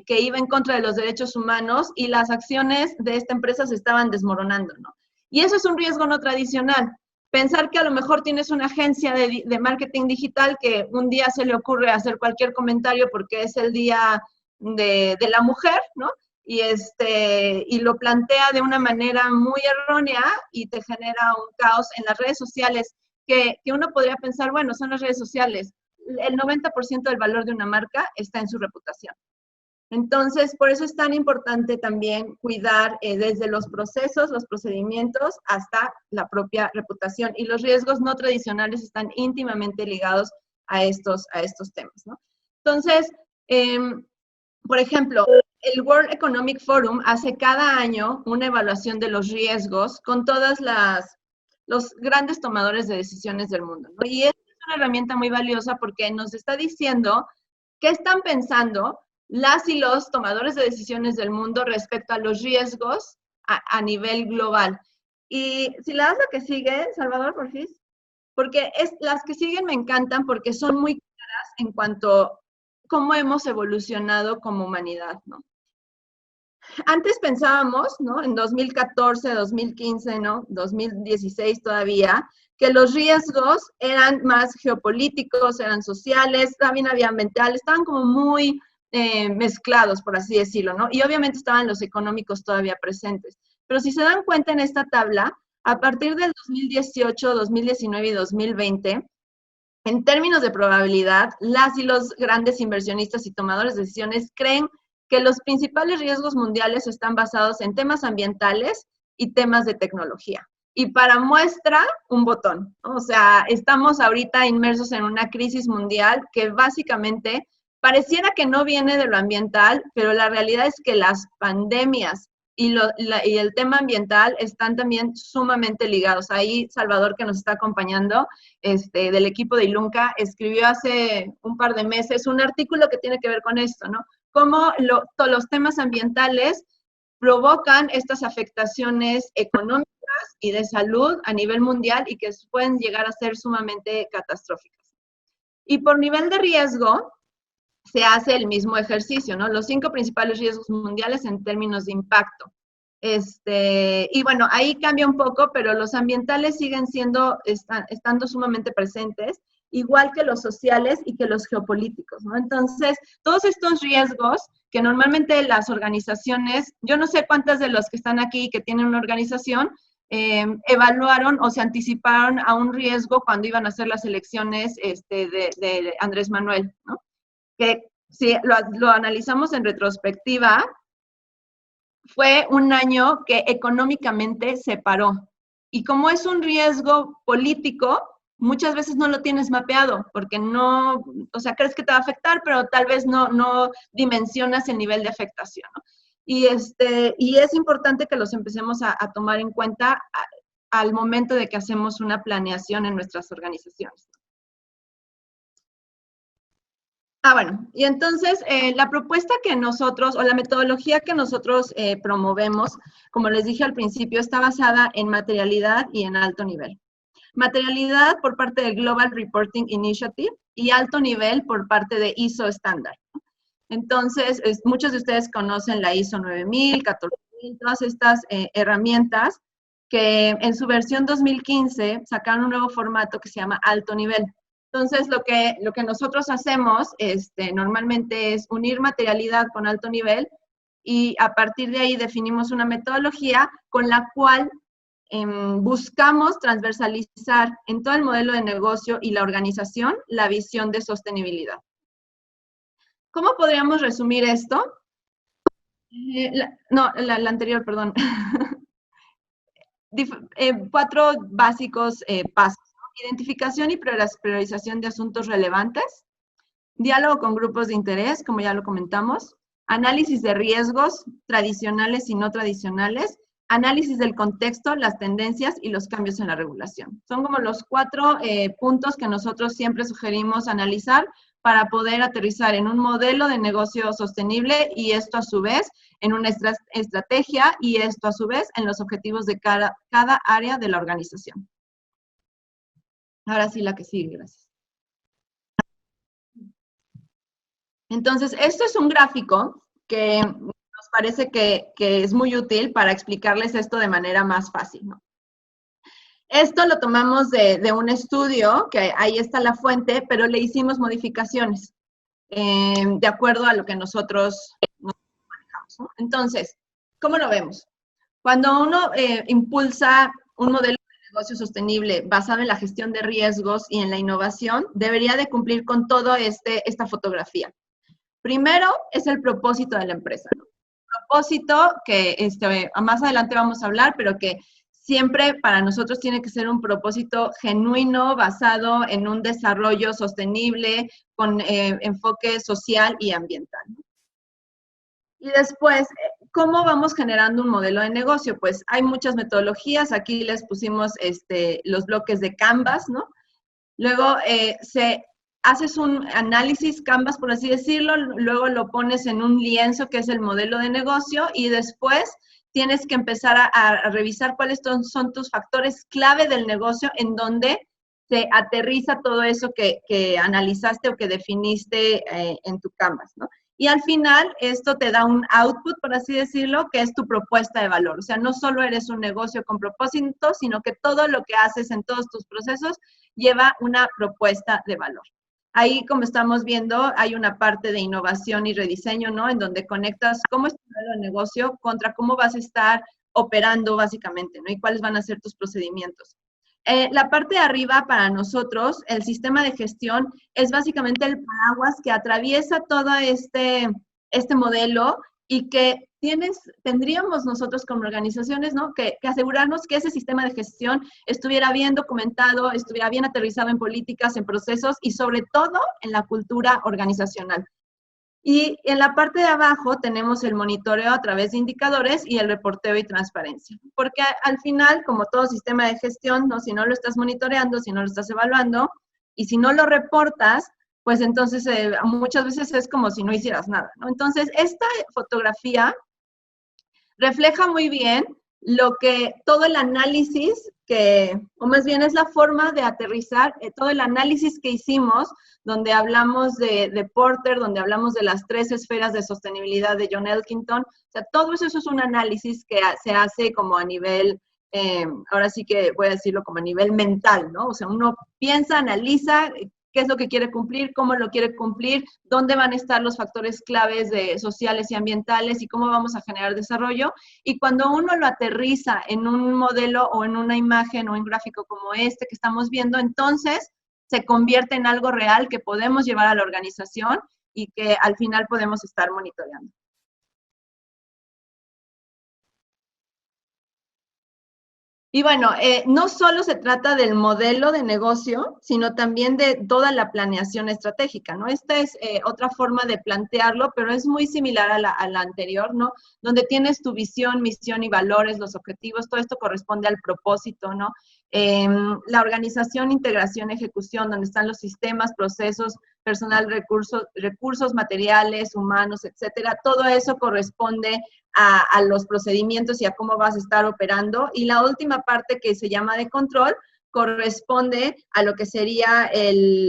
que iba en contra de los derechos humanos y las acciones de esta empresa se estaban desmoronando, ¿no? Y eso es un riesgo no tradicional. Pensar que a lo mejor tienes una agencia de marketing digital que un día se le ocurre hacer cualquier comentario porque es el día de la mujer, ¿no? Y lo plantea de una manera muy errónea y te genera un caos en las redes sociales que uno podría pensar, bueno, son las redes sociales. El 90% del valor de una marca está en su reputación. Entonces, por eso es tan importante también cuidar desde los procesos, los procedimientos, hasta la propia reputación. Y los riesgos no tradicionales están íntimamente ligados a estos temas, ¿no? Entonces, por ejemplo, el World Economic Forum hace cada año una evaluación de los riesgos con todos los grandes tomadores de decisiones del mundo, ¿no? Y es una herramienta muy valiosa porque nos está diciendo qué están pensando las y los tomadores de decisiones del mundo respecto a los riesgos a nivel global. Y si le das la que sigue, Salvador, por fin, porque las que siguen me encantan porque son muy claras en cuanto a cómo hemos evolucionado como humanidad, ¿no? Antes pensábamos, ¿no? En 2014, 2015, ¿no? 2016 todavía, que los riesgos eran más geopolíticos, eran sociales, también había ambientales, estaban como muy mezclados, por así decirlo, ¿no? Y obviamente estaban los económicos todavía presentes. Pero si se dan cuenta en esta tabla, a partir del 2018, 2019 y 2020, en términos de probabilidad, las y los grandes inversionistas y tomadores de decisiones creen que los principales riesgos mundiales están basados en temas ambientales y temas de tecnología. Y para muestra, un botón, ¿no? O sea, estamos ahorita inmersos en una crisis mundial que básicamente pareciera que no viene de lo ambiental, pero la realidad es que las pandemias y el tema ambiental están también sumamente ligados. Ahí Salvador, que nos está acompañando, del equipo de Ilunca, escribió hace un par de meses un artículo que tiene que ver con esto, ¿no? Cómo todos los temas ambientales provocan estas afectaciones económicas y de salud a nivel mundial y que pueden llegar a ser sumamente catastróficas. Y por nivel de riesgo, se hace el mismo ejercicio, ¿no? Los 5 principales riesgos mundiales en términos de impacto. Y bueno, ahí cambia un poco, pero los ambientales siguen estando sumamente presentes, igual que los sociales y que los geopolíticos, ¿no? Entonces, todos estos riesgos que normalmente las organizaciones, yo no sé cuántas de los que están aquí que tienen una organización, evaluaron o se anticiparon a un riesgo cuando iban a hacer las elecciones de Andrés Manuel, ¿no? Que si lo analizamos en retrospectiva, fue un año que económicamente se paró. Y como es un riesgo político, muchas veces no lo tienes mapeado, porque no, o sea, crees que te va a afectar, pero tal vez no dimensionas el nivel de afectación, ¿no? Y es importante que los empecemos a tomar en cuenta al momento de que hacemos una planeación en nuestras organizaciones. Bueno, y entonces la propuesta que nosotros, o la metodología que nosotros promovemos, como les dije al principio, está basada en materialidad y en alto nivel. Materialidad por parte del Global Reporting Initiative y alto nivel por parte de ISO Standard. Entonces, muchos de ustedes conocen la ISO 9000, 14000, todas estas herramientas que en su versión 2015 sacaron un nuevo formato que se llama alto nivel. Entonces, lo que nosotros hacemos normalmente es unir materialidad con alto nivel y a partir de ahí definimos una metodología con la cual buscamos transversalizar en todo el modelo de negocio y la organización la visión de sostenibilidad. ¿Cómo podríamos resumir esto? La anterior, perdón. 4 básicos pasos. Identificación y priorización de asuntos relevantes. Diálogo con grupos de interés, como ya lo comentamos. Análisis de riesgos tradicionales y no tradicionales. Análisis del contexto, las tendencias y los cambios en la regulación. Son como los 4 puntos que nosotros siempre sugerimos analizar para poder aterrizar en un modelo de negocio sostenible y esto a su vez en una estrategia y esto a su vez en los objetivos de cada área de la organización. Ahora sí, la que sigue, gracias. Entonces, esto es un gráfico que nos parece que es muy útil para explicarles esto de manera más fácil, ¿no? Esto lo tomamos de un estudio, que ahí está la fuente, pero le hicimos modificaciones de acuerdo a lo que nosotros manejamos, ¿no? Entonces, ¿cómo lo vemos? Cuando uno impulsa un modelo de negocio sostenible basado en la gestión de riesgos y en la innovación, debería de cumplir con todo esta fotografía. Primero es el propósito de la empresa, ¿no? Propósito que más adelante vamos a hablar, pero que siempre para nosotros tiene que ser un propósito genuino, basado en un desarrollo sostenible, con enfoque social y ambiental, ¿no? Y después, ¿cómo vamos generando un modelo de negocio? Pues hay muchas metodologías, aquí les pusimos los bloques de Canvas, ¿no? Luego haces un análisis Canvas, por así decirlo, luego lo pones en un lienzo que es el modelo de negocio y después tienes que empezar a revisar cuáles son tus factores clave del negocio en donde se aterriza todo eso que analizaste o que definiste en tu Canvas, ¿no? Y al final esto te da un output, por así decirlo, que es tu propuesta de valor. O sea, no solo eres un negocio con propósito, sino que todo lo que haces en todos tus procesos lleva una propuesta de valor. Ahí, como estamos viendo, hay una parte de innovación y rediseño, ¿no? En donde conectas cómo es tu modelo de negocio contra cómo vas a estar operando, básicamente, ¿no? Y cuáles van a ser tus procedimientos. La parte de arriba, para nosotros, el sistema de gestión es básicamente el paraguas que atraviesa todo este modelo y que tendríamos nosotros como organizaciones, ¿no? Que asegurarnos que ese sistema de gestión estuviera bien documentado, estuviera bien aterrizado en políticas, en procesos y sobre todo en la cultura organizacional. Y en la parte de abajo tenemos el monitoreo a través de indicadores y el reporteo y transparencia. Porque al final, como todo sistema de gestión, ¿no? Si no lo estás monitoreando, si no lo estás evaluando y si no lo reportas, pues entonces muchas veces es como si no hicieras nada, ¿no? Entonces, esta fotografía refleja muy bien todo el análisis o más bien es la forma de aterrizar todo el análisis que hicimos, donde hablamos de Porter, donde hablamos de las 3 esferas de sostenibilidad de John Elkington. O sea, todo eso es un análisis que se hace como a nivel, ahora sí que voy a decirlo como a nivel mental, ¿no? O sea, uno piensa, analiza qué es lo que quiere cumplir, cómo lo quiere cumplir, dónde van a estar los factores claves sociales y ambientales y cómo vamos a generar desarrollo. Y cuando uno lo aterriza en un modelo o en una imagen o en un gráfico como este que estamos viendo, entonces se convierte en algo real que podemos llevar a la organización y que al final podemos estar monitoreando. Y bueno, no solo se trata del modelo de negocio, sino también de toda la planeación estratégica, ¿no? Esta es otra forma de plantearlo, pero es muy similar a la anterior, ¿no? Donde tienes tu visión, misión y valores, los objetivos, todo esto corresponde al propósito, ¿no? La organización, integración, ejecución, donde están los sistemas, procesos, personal, recursos materiales, humanos, etcétera. Todo eso corresponde a los procedimientos y a cómo vas a estar operando. Y la última parte que se llama de control corresponde a lo que sería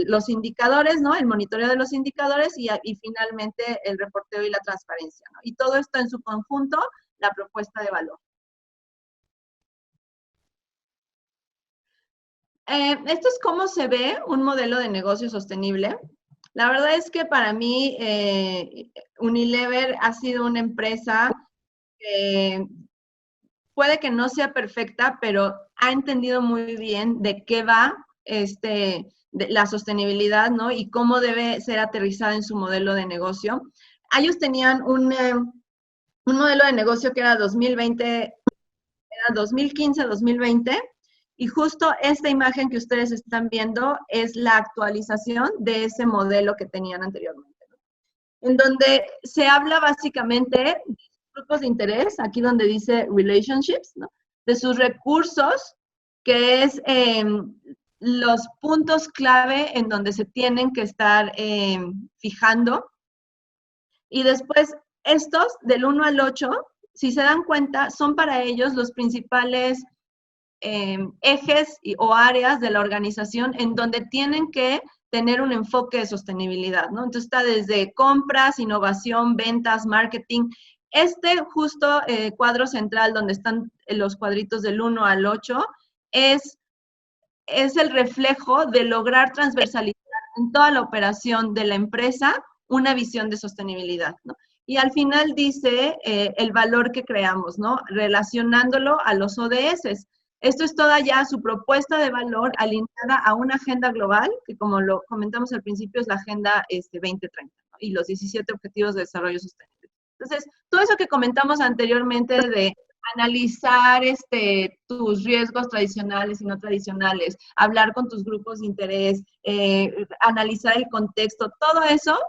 los indicadores, ¿no? El monitoreo de los indicadores y finalmente el reporteo y la transparencia, ¿no? Y todo esto en su conjunto, la propuesta de valor. Esto es cómo se ve un modelo de negocio sostenible. La verdad es que para mí Unilever ha sido una empresa que puede que no sea perfecta, pero ha entendido muy bien de qué va de la sostenibilidad, ¿no? Y cómo debe ser aterrizada en su modelo de negocio. Ellos tenían un modelo de negocio que era 2015-2020, y justo esta imagen que ustedes están viendo es la actualización de ese modelo que tenían anteriormente, ¿no? En donde se habla básicamente de grupos de interés, aquí donde dice relationships, ¿no? De sus recursos, que es los puntos clave en donde se tienen que estar fijando. Y después, estos del 1 al 8, si se dan cuenta, son para ellos los principales ejes o áreas de la organización en donde tienen que tener un enfoque de sostenibilidad, ¿no? Entonces está desde compras, innovación, ventas, marketing. Justo cuadro central donde están los cuadritos del 1 al 8 es el reflejo de lograr transversalizar en toda la operación de la empresa una visión de sostenibilidad, ¿no? Y al final dice el valor que creamos, ¿no? Relacionándolo a los ODS. Esto es toda ya su propuesta de valor alineada a una agenda global, que como lo comentamos al principio es la Agenda 2030, ¿no? Y los 17 Objetivos de Desarrollo Sostenible. Entonces, todo eso que comentamos anteriormente de analizar tus riesgos tradicionales y no tradicionales, hablar con tus grupos de interés, analizar el contexto, todo eso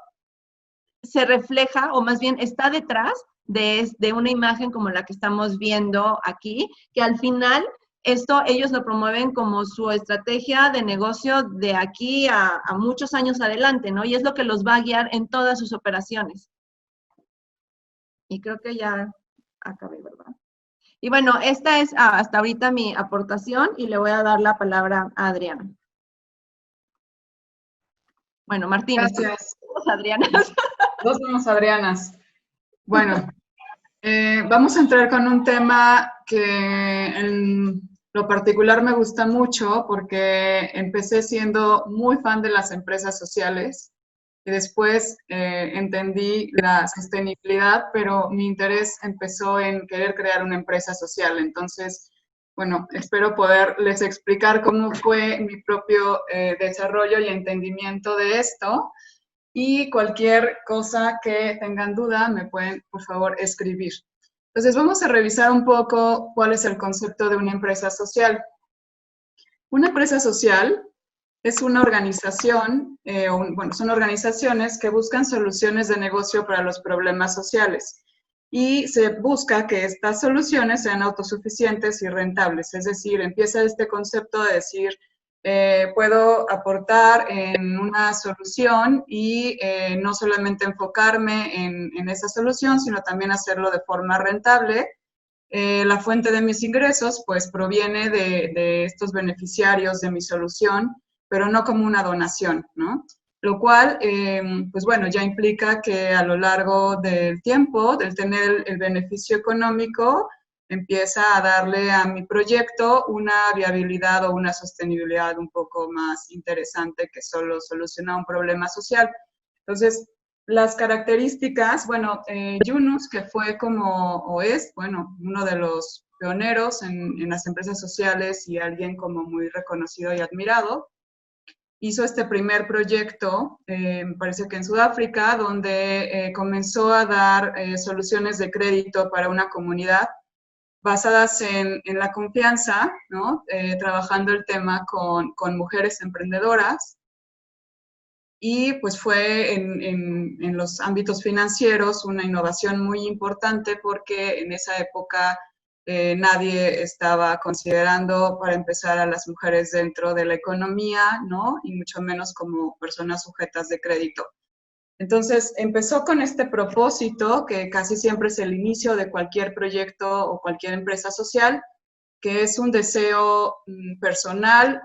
se refleja, o más bien está detrás de una imagen como la que estamos viendo aquí, que al final esto ellos lo promueven como su estrategia de negocio de aquí a muchos años adelante, ¿no? Y es lo que los va a guiar en todas sus operaciones. Y creo que ya acabé, ¿verdad? Y bueno, esta es hasta ahorita mi aportación y le voy a dar la palabra a Adriana. Bueno, Martínez. Gracias. Dos Adrianas. Dos somos Adrianas. Bueno, vamos a entrar con un tema que en lo particular me gusta mucho porque empecé siendo muy fan de las empresas sociales y después entendí la sostenibilidad, pero mi interés empezó en querer crear una empresa social. Entonces, bueno, espero poderles explicar cómo fue mi propio desarrollo y entendimiento de esto. Y cualquier cosa que tengan duda me pueden, por favor, escribir. Entonces, vamos a revisar un poco cuál es el concepto de una empresa social. Una empresa social es una organización, son organizaciones que buscan soluciones de negocio para los problemas sociales y se busca que estas soluciones sean autosuficientes y rentables. Es decir, empieza este concepto de decir, puedo aportar en una solución y no solamente enfocarme en esa solución, sino también hacerlo de forma rentable. La fuente de mis ingresos, pues, proviene de estos beneficiarios de mi solución, pero no como una donación, ¿no? Lo cual, pues bueno, ya implica que a lo largo del tiempo, del tener el beneficio económico, empieza a darle a mi proyecto una viabilidad o una sostenibilidad un poco más interesante que solo solucionar un problema social. Entonces, las características, bueno, Yunus, que fue o es, bueno, uno de los pioneros en las empresas sociales y alguien como muy reconocido y admirado, hizo este primer proyecto, me parece que en Sudáfrica, donde comenzó a dar soluciones de crédito para una comunidad basadas en la confianza, ¿no? Trabajando el tema con mujeres emprendedoras. Y pues fue en los ámbitos financieros una innovación muy importante porque en esa época nadie estaba considerando para empezar a las mujeres dentro de la economía, ¿no? Y mucho menos como personas sujetas de crédito. Entonces empezó con este propósito que casi siempre es el inicio de cualquier proyecto o cualquier empresa social, que es un deseo personal,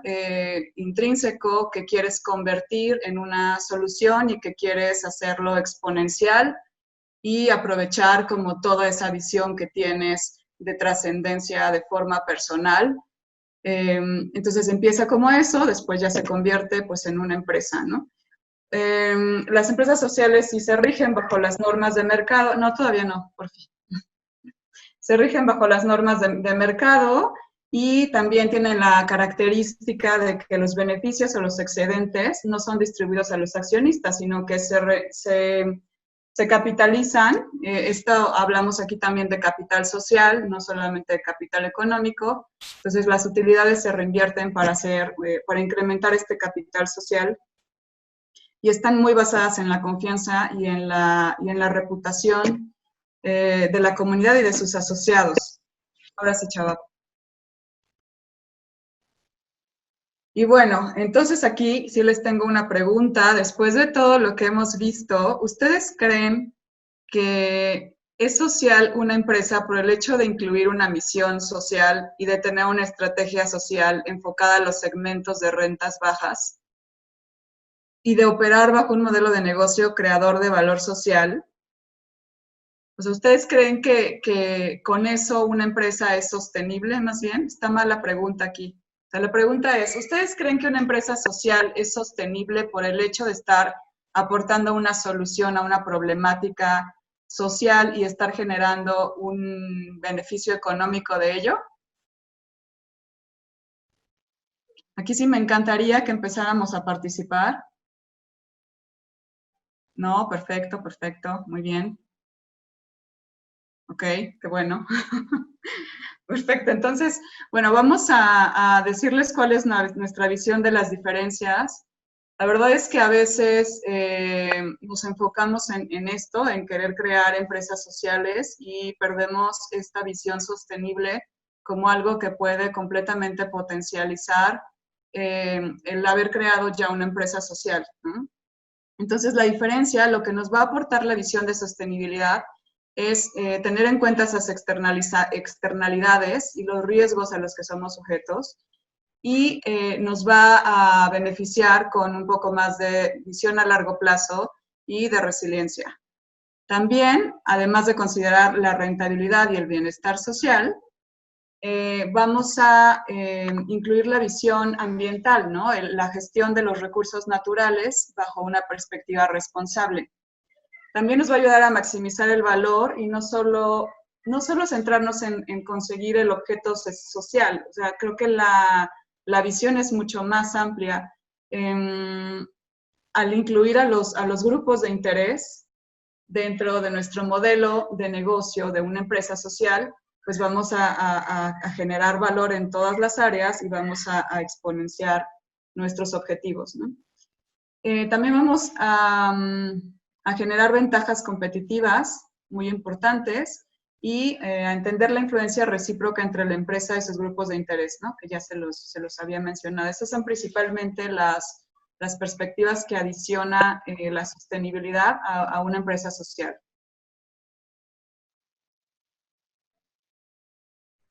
intrínseco, que quieres convertir en una solución y que quieres hacerlo exponencial y aprovechar como toda esa visión que tienes de trascendencia de forma personal. Entonces empieza como eso, después ya se convierte pues en una empresa, ¿no? Las empresas sociales sí se rigen bajo las normas de mercado, no, todavía no, por fin. Se rigen bajo las normas de mercado y también tienen la característica de que los beneficios o los excedentes no son distribuidos a los accionistas, sino que se capitalizan. Esto hablamos aquí también de capital social, no solamente de capital económico. Entonces las utilidades se reinvierten para incrementar este capital social y están muy basadas en la confianza y en la reputación de la comunidad y de sus asociados. Ahora sí, chaval. Y bueno, entonces aquí sí les tengo una pregunta. Después de todo lo que hemos visto, ¿ustedes creen que es social una empresa por el hecho de incluir una misión social y de tener una estrategia social enfocada a los segmentos de rentas bajas y de operar bajo un modelo de negocio creador de valor social? O sea, ¿ustedes creen que con eso una empresa es sostenible, más bien? Está mal la pregunta aquí. O sea, la pregunta es, ¿ustedes creen que una empresa social es sostenible por el hecho de estar aportando una solución a una problemática social y estar generando un beneficio económico de ello? Aquí sí me encantaría que empezáramos a participar. No, perfecto, perfecto, muy bien. Ok, qué bueno. Perfecto, entonces, bueno, vamos a decirles cuál es nuestra visión de las diferencias. La verdad es que a veces nos enfocamos en esto, en querer crear empresas sociales y perdemos esta visión sostenible como algo que puede completamente potencializar el haber creado ya una empresa social, ¿no? Entonces, la diferencia, lo que nos va a aportar la visión de sostenibilidad es tener en cuenta esas externalidades y los riesgos a los que somos sujetos y nos va a beneficiar con un poco más de visión a largo plazo y de resiliencia. También, además de considerar la rentabilidad y el bienestar social, vamos a incluir la visión ambiental, ¿no? La gestión de los recursos naturales bajo una perspectiva responsable. También nos va a ayudar a maximizar el valor y no solo centrarnos en conseguir el objeto social. O sea, creo que la visión es mucho más amplia. Al incluir a los grupos de interés dentro de nuestro modelo de negocio de una empresa social, pues vamos a generar valor en todas las áreas y vamos a exponenciar nuestros objetivos, ¿no? También vamos a generar ventajas competitivas muy importantes y a entender la influencia recíproca entre la empresa y sus grupos de interés, ¿no? Que ya se los había mencionado. Estas son principalmente las perspectivas que adiciona la sostenibilidad a una empresa social.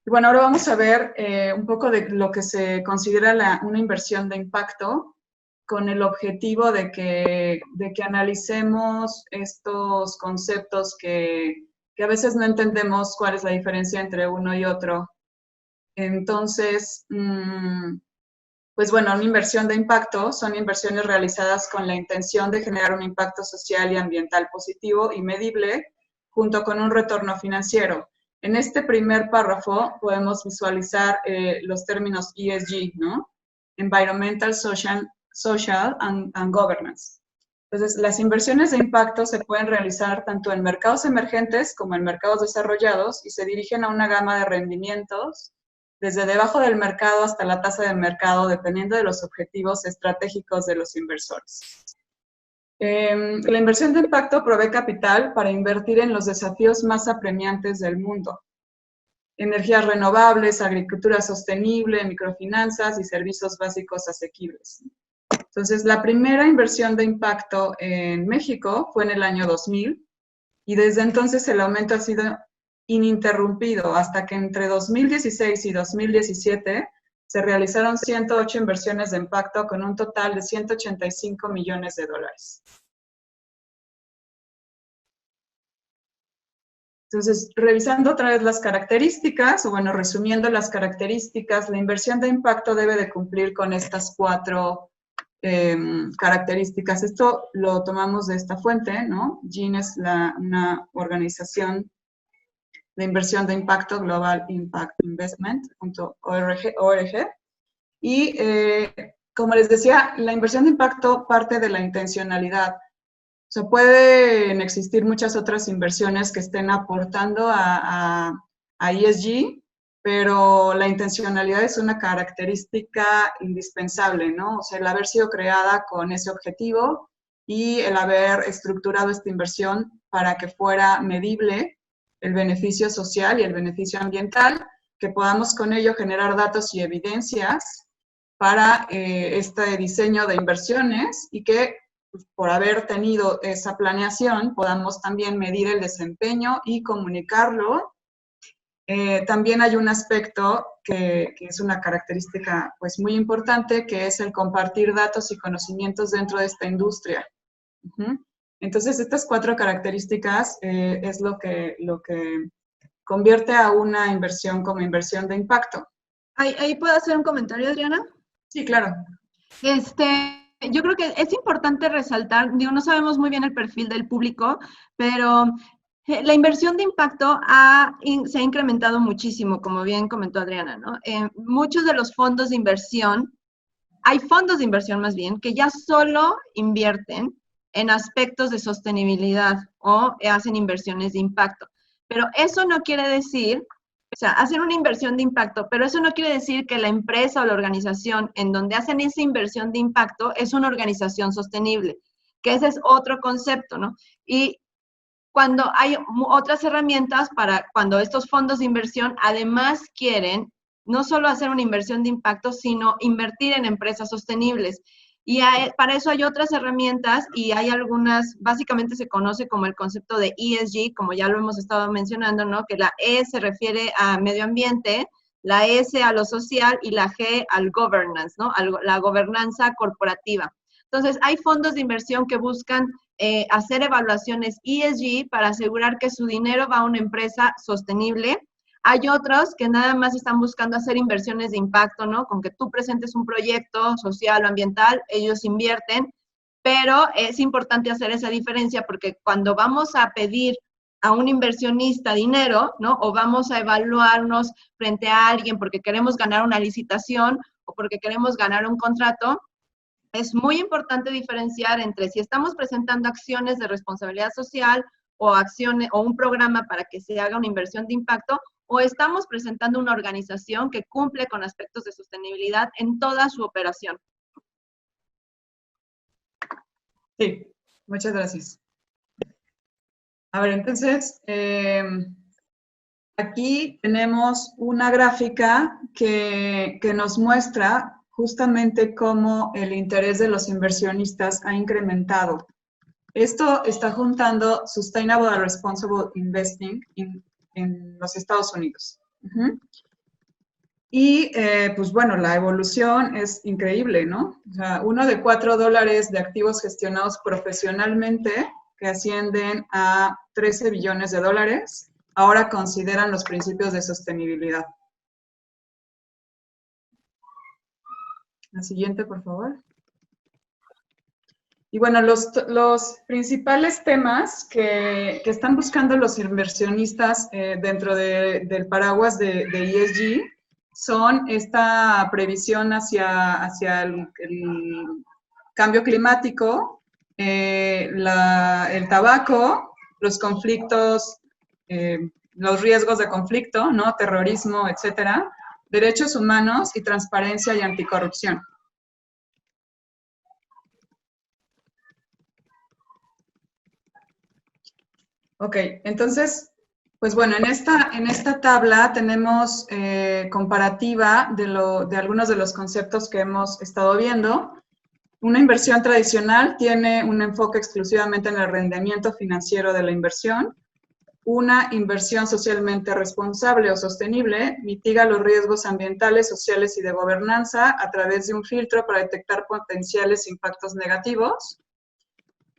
Y bueno, ahora vamos a ver un poco de lo que se considera una inversión de impacto, con el objetivo de que analicemos estos conceptos que a veces no entendemos cuál es la diferencia entre uno y otro. Entonces, pues bueno, una inversión de impacto son inversiones realizadas con la intención de generar un impacto social y ambiental positivo y medible, junto con un retorno financiero. En este primer párrafo podemos visualizar los términos ESG, ¿no? Environmental, Social and Governance. Entonces, las inversiones de impacto se pueden realizar tanto en mercados emergentes como en mercados desarrollados y se dirigen a una gama de rendimientos desde debajo del mercado hasta la tasa de mercado, dependiendo de los objetivos estratégicos de los inversores. La inversión de impacto provee capital para invertir en los desafíos más apremiantes del mundo. Energías renovables, agricultura sostenible, microfinanzas y servicios básicos asequibles. Entonces, la primera inversión de impacto en México fue en el año 2000 y desde entonces el aumento ha sido ininterrumpido hasta que entre 2016 y 2017 se realizaron 108 inversiones de impacto con un total de 185 millones de dólares. Entonces, revisando otra vez las características, o bueno, resumiendo las características, la inversión de impacto debe de cumplir con estas 4 características. Esto lo tomamos de esta fuente, ¿no? GIIN es una organización de inversión de impacto, Global Impact Investment.org. Y como les decía, la inversión de impacto parte de la intencionalidad. O sea, pueden existir muchas otras inversiones que estén aportando a ESG, pero la intencionalidad es una característica indispensable, ¿no? O sea, el haber sido creada con ese objetivo y el haber estructurado esta inversión para que fuera medible el beneficio social y el beneficio ambiental, que podamos con ello generar datos y evidencias para este diseño de inversiones y que pues, por haber tenido esa planeación podamos también medir el desempeño y comunicarlo. También hay un aspecto que es una característica pues, muy importante, que es el compartir datos y conocimientos dentro de esta industria. Entonces, estas 4 características es lo que convierte a una inversión como inversión de impacto. ¿Ahí puedo hacer un comentario, Adriana? Sí, claro. Yo creo que es importante resaltar, digo, no sabemos muy bien el perfil del público, pero la inversión de impacto se ha incrementado muchísimo, como bien comentó Adriana, ¿no? Muchos de los fondos de inversión, hay fondos de inversión más bien, que ya solo invierten en aspectos de sostenibilidad o hacen inversiones de impacto. Pero eso no quiere decir, o sea, hacen una inversión de impacto, pero eso no quiere decir que la empresa o la organización en donde hacen esa inversión de impacto es una organización sostenible, que ese es otro concepto, ¿no? Y cuando hay otras herramientas para cuando estos fondos de inversión además quieren no solo hacer una inversión de impacto, sino invertir en empresas sostenibles. Y para eso hay otras herramientas y hay algunas, básicamente se conoce como el concepto de ESG, como ya lo hemos estado mencionando, ¿no? Que la E se refiere a medio ambiente, la S a lo social y la G al governance, ¿no? A la gobernanza corporativa. Entonces, hay fondos de inversión que buscan hacer evaluaciones ESG para asegurar que su dinero va a una empresa sostenible. Hay otros que nada más están buscando hacer inversiones de impacto, ¿no? Con que tú presentes un proyecto social o ambiental, ellos invierten, pero es importante hacer esa diferencia porque cuando vamos a pedir a un inversionista dinero, ¿no? O vamos a evaluarnos frente a alguien porque queremos ganar una licitación o porque queremos ganar un contrato, es muy importante diferenciar entre si estamos presentando acciones de responsabilidad social o acciones o un programa para que se haga una inversión de impacto, o estamos presentando una organización que cumple con aspectos de sostenibilidad en toda su operación. Sí, muchas gracias. A ver, entonces, aquí tenemos una gráfica que nos muestra justamente cómo el interés de los inversionistas ha incrementado. Esto está juntando Sustainable and Responsible Investing en los Estados Unidos. Y, pues bueno, la evolución es increíble, ¿no? O sea, $1 de $4 de activos gestionados profesionalmente, que ascienden a $13 billones, ahora consideran los principios de sostenibilidad. La siguiente, por favor. Y bueno, los principales temas que están buscando los inversionistas dentro del paraguas de ESG son esta previsión hacia el cambio climático, el tabaco, los conflictos, los riesgos de conflicto, ¿no? Terrorismo, etcétera, derechos humanos y transparencia y anticorrupción. Ok, entonces, pues bueno, en esta tabla tenemos comparativa de algunos de los conceptos que hemos estado viendo. Una inversión tradicional tiene un enfoque exclusivamente en el rendimiento financiero de la inversión. Una inversión socialmente responsable o sostenible mitiga los riesgos ambientales, sociales y de gobernanza a través de un filtro para detectar potenciales impactos negativos.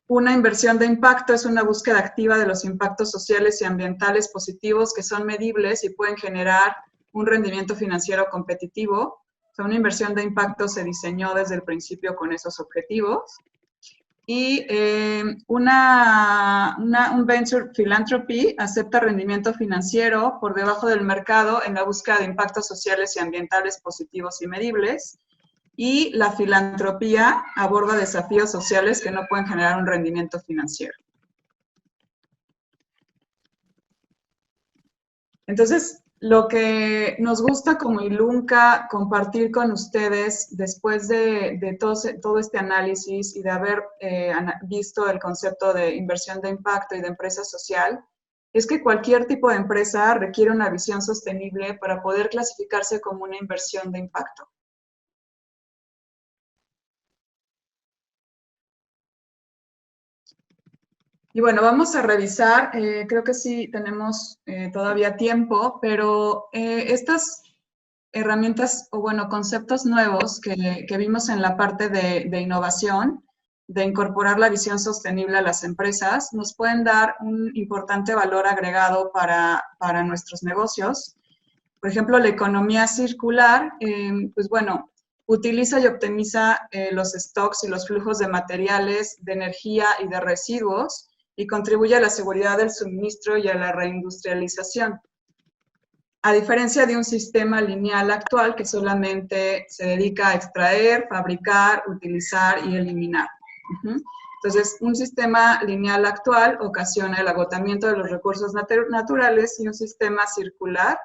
Una inversión de impacto es una búsqueda activa de los impactos sociales y ambientales positivos que son medibles y pueden generar un rendimiento financiero competitivo. O sea, una inversión de impacto se diseñó desde el principio con esos objetivos. Y un venture philanthropy acepta rendimiento financiero por debajo del mercado en la búsqueda de impactos sociales y ambientales positivos y medibles. Y la filantropía aborda desafíos sociales que no pueden generar un rendimiento financiero. Entonces, lo que nos gusta como Ilunca compartir con ustedes después de todo este análisis y de haber visto el concepto de inversión de impacto y de empresa social, es que cualquier tipo de empresa requiere una visión sostenible para poder clasificarse como una inversión de impacto. Y bueno, vamos a revisar, creo que sí tenemos todavía tiempo, pero estas herramientas o bueno, conceptos nuevos que vimos en la parte de innovación, de incorporar la visión sostenible a las empresas, nos pueden dar un importante valor agregado para nuestros negocios. Por ejemplo, la economía circular, pues bueno, utiliza y optimiza los stocks y los flujos de materiales, de energía y de residuos, y contribuye a la seguridad del suministro y a la reindustrialización. A diferencia de un sistema lineal actual que solamente se dedica a extraer, fabricar, utilizar y eliminar. Entonces, un sistema lineal actual ocasiona el agotamiento de los recursos naturales y un sistema circular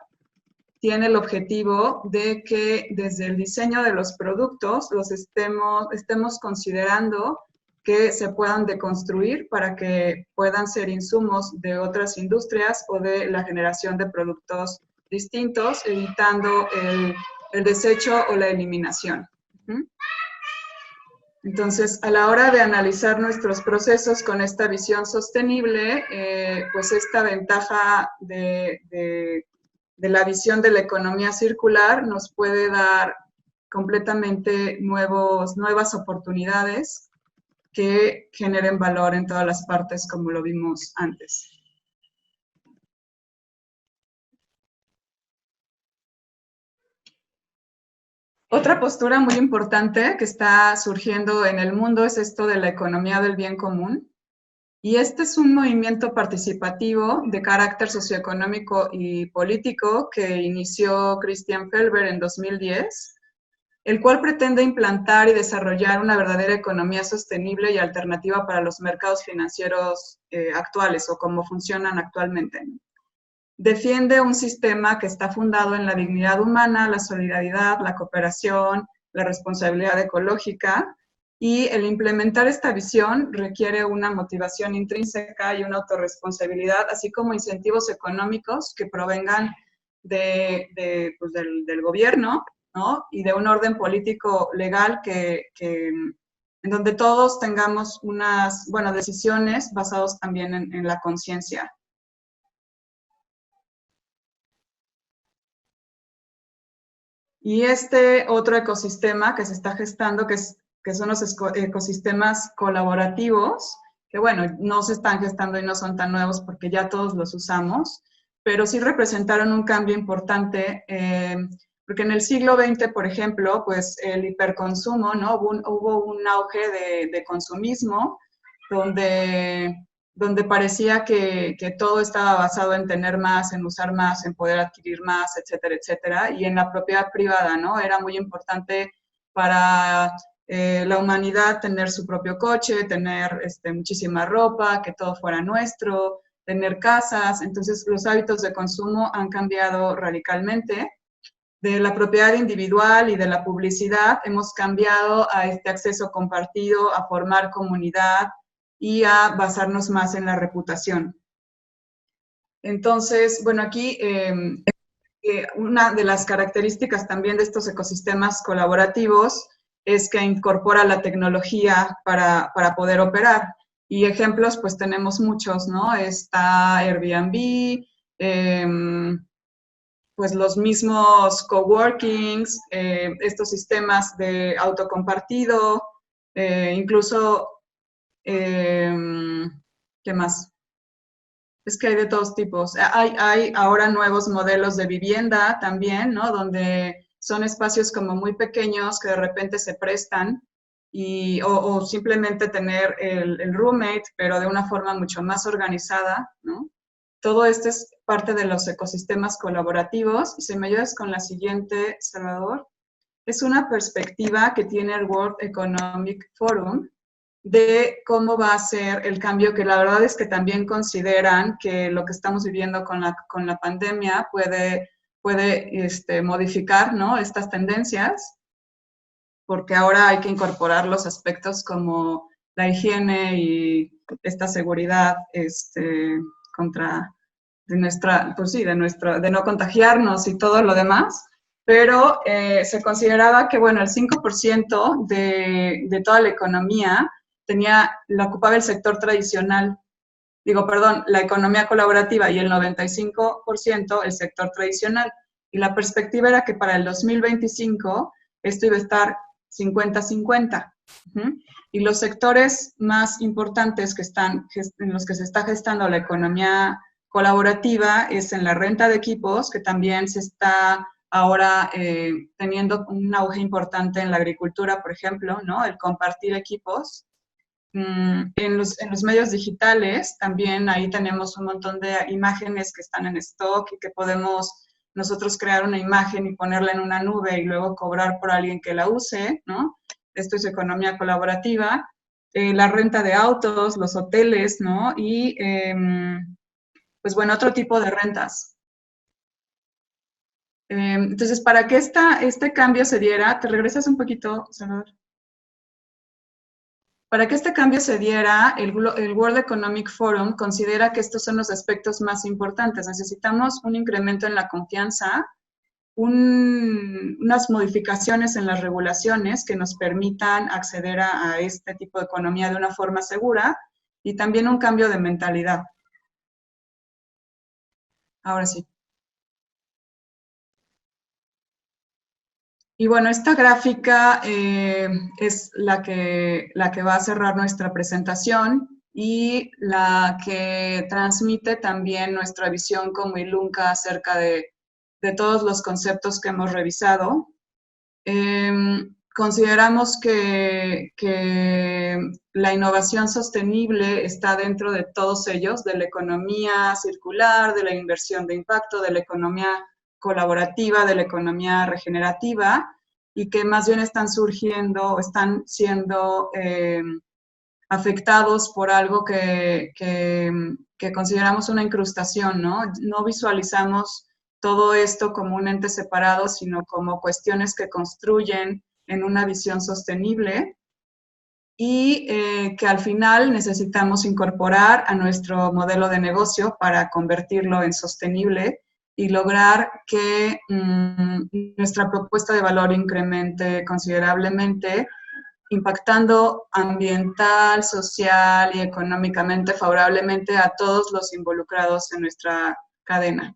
tiene el objetivo de que desde el diseño de los productos los estemos considerando que se puedan deconstruir para que puedan ser insumos de otras industrias o de la generación de productos distintos, evitando el desecho o la eliminación. Entonces, a la hora de analizar nuestros procesos con esta visión sostenible, pues esta ventaja de la visión de la economía circular nos puede dar completamente nuevas oportunidades que generen valor en todas las partes, como lo vimos antes. Otra postura muy importante que está surgiendo en el mundo es esto de la economía del bien común. Y este es un movimiento participativo de carácter socioeconómico y político que inició Christian Felber en 2010, el cual pretende implantar y desarrollar una verdadera economía sostenible y alternativa para los mercados financieros actuales o como funcionan actualmente. Defiende un sistema que está fundado en la dignidad humana, la solidaridad, la cooperación, la responsabilidad ecológica, y el implementar esta visión requiere una motivación intrínseca y una autorresponsabilidad, así como incentivos económicos que provengan pues del gobierno, ¿no? Y de un orden político legal en donde todos tengamos unas decisiones basadas también en la conciencia. Y este otro ecosistema que se está gestando, que son los ecosistemas colaborativos, que bueno, no se están gestando y no son tan nuevos porque ya todos los usamos, pero sí representaron un cambio importante, porque en el siglo XX, por ejemplo, pues el hiperconsumo, ¿no? Hubo un auge de consumismo, donde parecía que todo estaba basado en tener más, en usar más, en poder adquirir más, etcétera, etcétera, y en la propiedad privada, ¿no? Era muy importante para la humanidad tener su propio coche, tener muchísima ropa, que todo fuera nuestro, tener casas. Entonces los hábitos de consumo han cambiado radicalmente. De la propiedad individual y de la publicidad hemos cambiado a este acceso compartido, a formar comunidad y a basarnos más en la reputación. Entonces, bueno, aquí una de las características también de estos ecosistemas colaborativos es que incorpora la tecnología para poder operar. Y ejemplos, pues tenemos muchos, ¿no? Está Airbnb, pues los mismos coworkings, estos sistemas de autocompartido, incluso ¿Qué más? Es que hay de todos tipos. Hay ahora nuevos modelos de vivienda también, ¿no? Donde son espacios como muy pequeños que de repente se prestan o simplemente tener el roommate, pero de una forma mucho más organizada, ¿no? Todo esto es parte de los ecosistemas colaborativos. Y si me ayudas con la siguiente, Salvador, es una perspectiva que tiene el World Economic Forum de cómo va a ser el cambio, que la verdad es que también consideran que lo que estamos viviendo con la pandemia puede modificar, ¿no?, estas tendencias, porque ahora hay que incorporar los aspectos como la higiene y esta seguridad contra de no contagiarnos y todo lo demás. Pero se consideraba que, bueno, el 5% de toda la economía la ocupaba el sector tradicional, la economía colaborativa, y el 95% el sector tradicional. Y la perspectiva era que para el 2025 esto iba a estar 50-50. Y los sectores más importantes en los que se está gestando la economía colaborativa es en la renta de equipos, que también se está ahora teniendo un auge importante en la agricultura, por ejemplo, ¿no?, el compartir equipos. En los medios digitales también ahí tenemos un montón de imágenes que están en stock y que podemos nosotros crear una imagen y ponerla en una nube y luego cobrar por alguien que la use, ¿no? Esto es economía colaborativa. La renta de autos, los hoteles, ¿no? Y, pues bueno, otro tipo de rentas. Entonces, para que este cambio se diera, ¿te regresas un poquito, Salvador? Para que este cambio se diera, el World Economic Forum considera que estos son los aspectos más importantes. Necesitamos un incremento en la confianza, unas modificaciones en las regulaciones que nos permitan acceder a este tipo de economía de una forma segura, y también un cambio de mentalidad. Ahora sí. Y bueno, esta gráfica es la que va a cerrar nuestra presentación y la que transmite también nuestra visión como Ilunca acerca de todos los conceptos que hemos revisado. Consideramos que la innovación sostenible está dentro de todos ellos, de la economía circular, de la inversión de impacto, de la economía colaborativa, de la economía regenerativa, y que más bien están surgiendo, están siendo afectados por algo que consideramos una incrustación, ¿no? No visualizamos todo esto como un ente separado, sino como cuestiones que construyen en una visión sostenible, y que al final necesitamos incorporar a nuestro modelo de negocio para convertirlo en sostenible y lograr que nuestra propuesta de valor incremente considerablemente, impactando ambiental, social y económicamente favorablemente a todos los involucrados en nuestra cadena.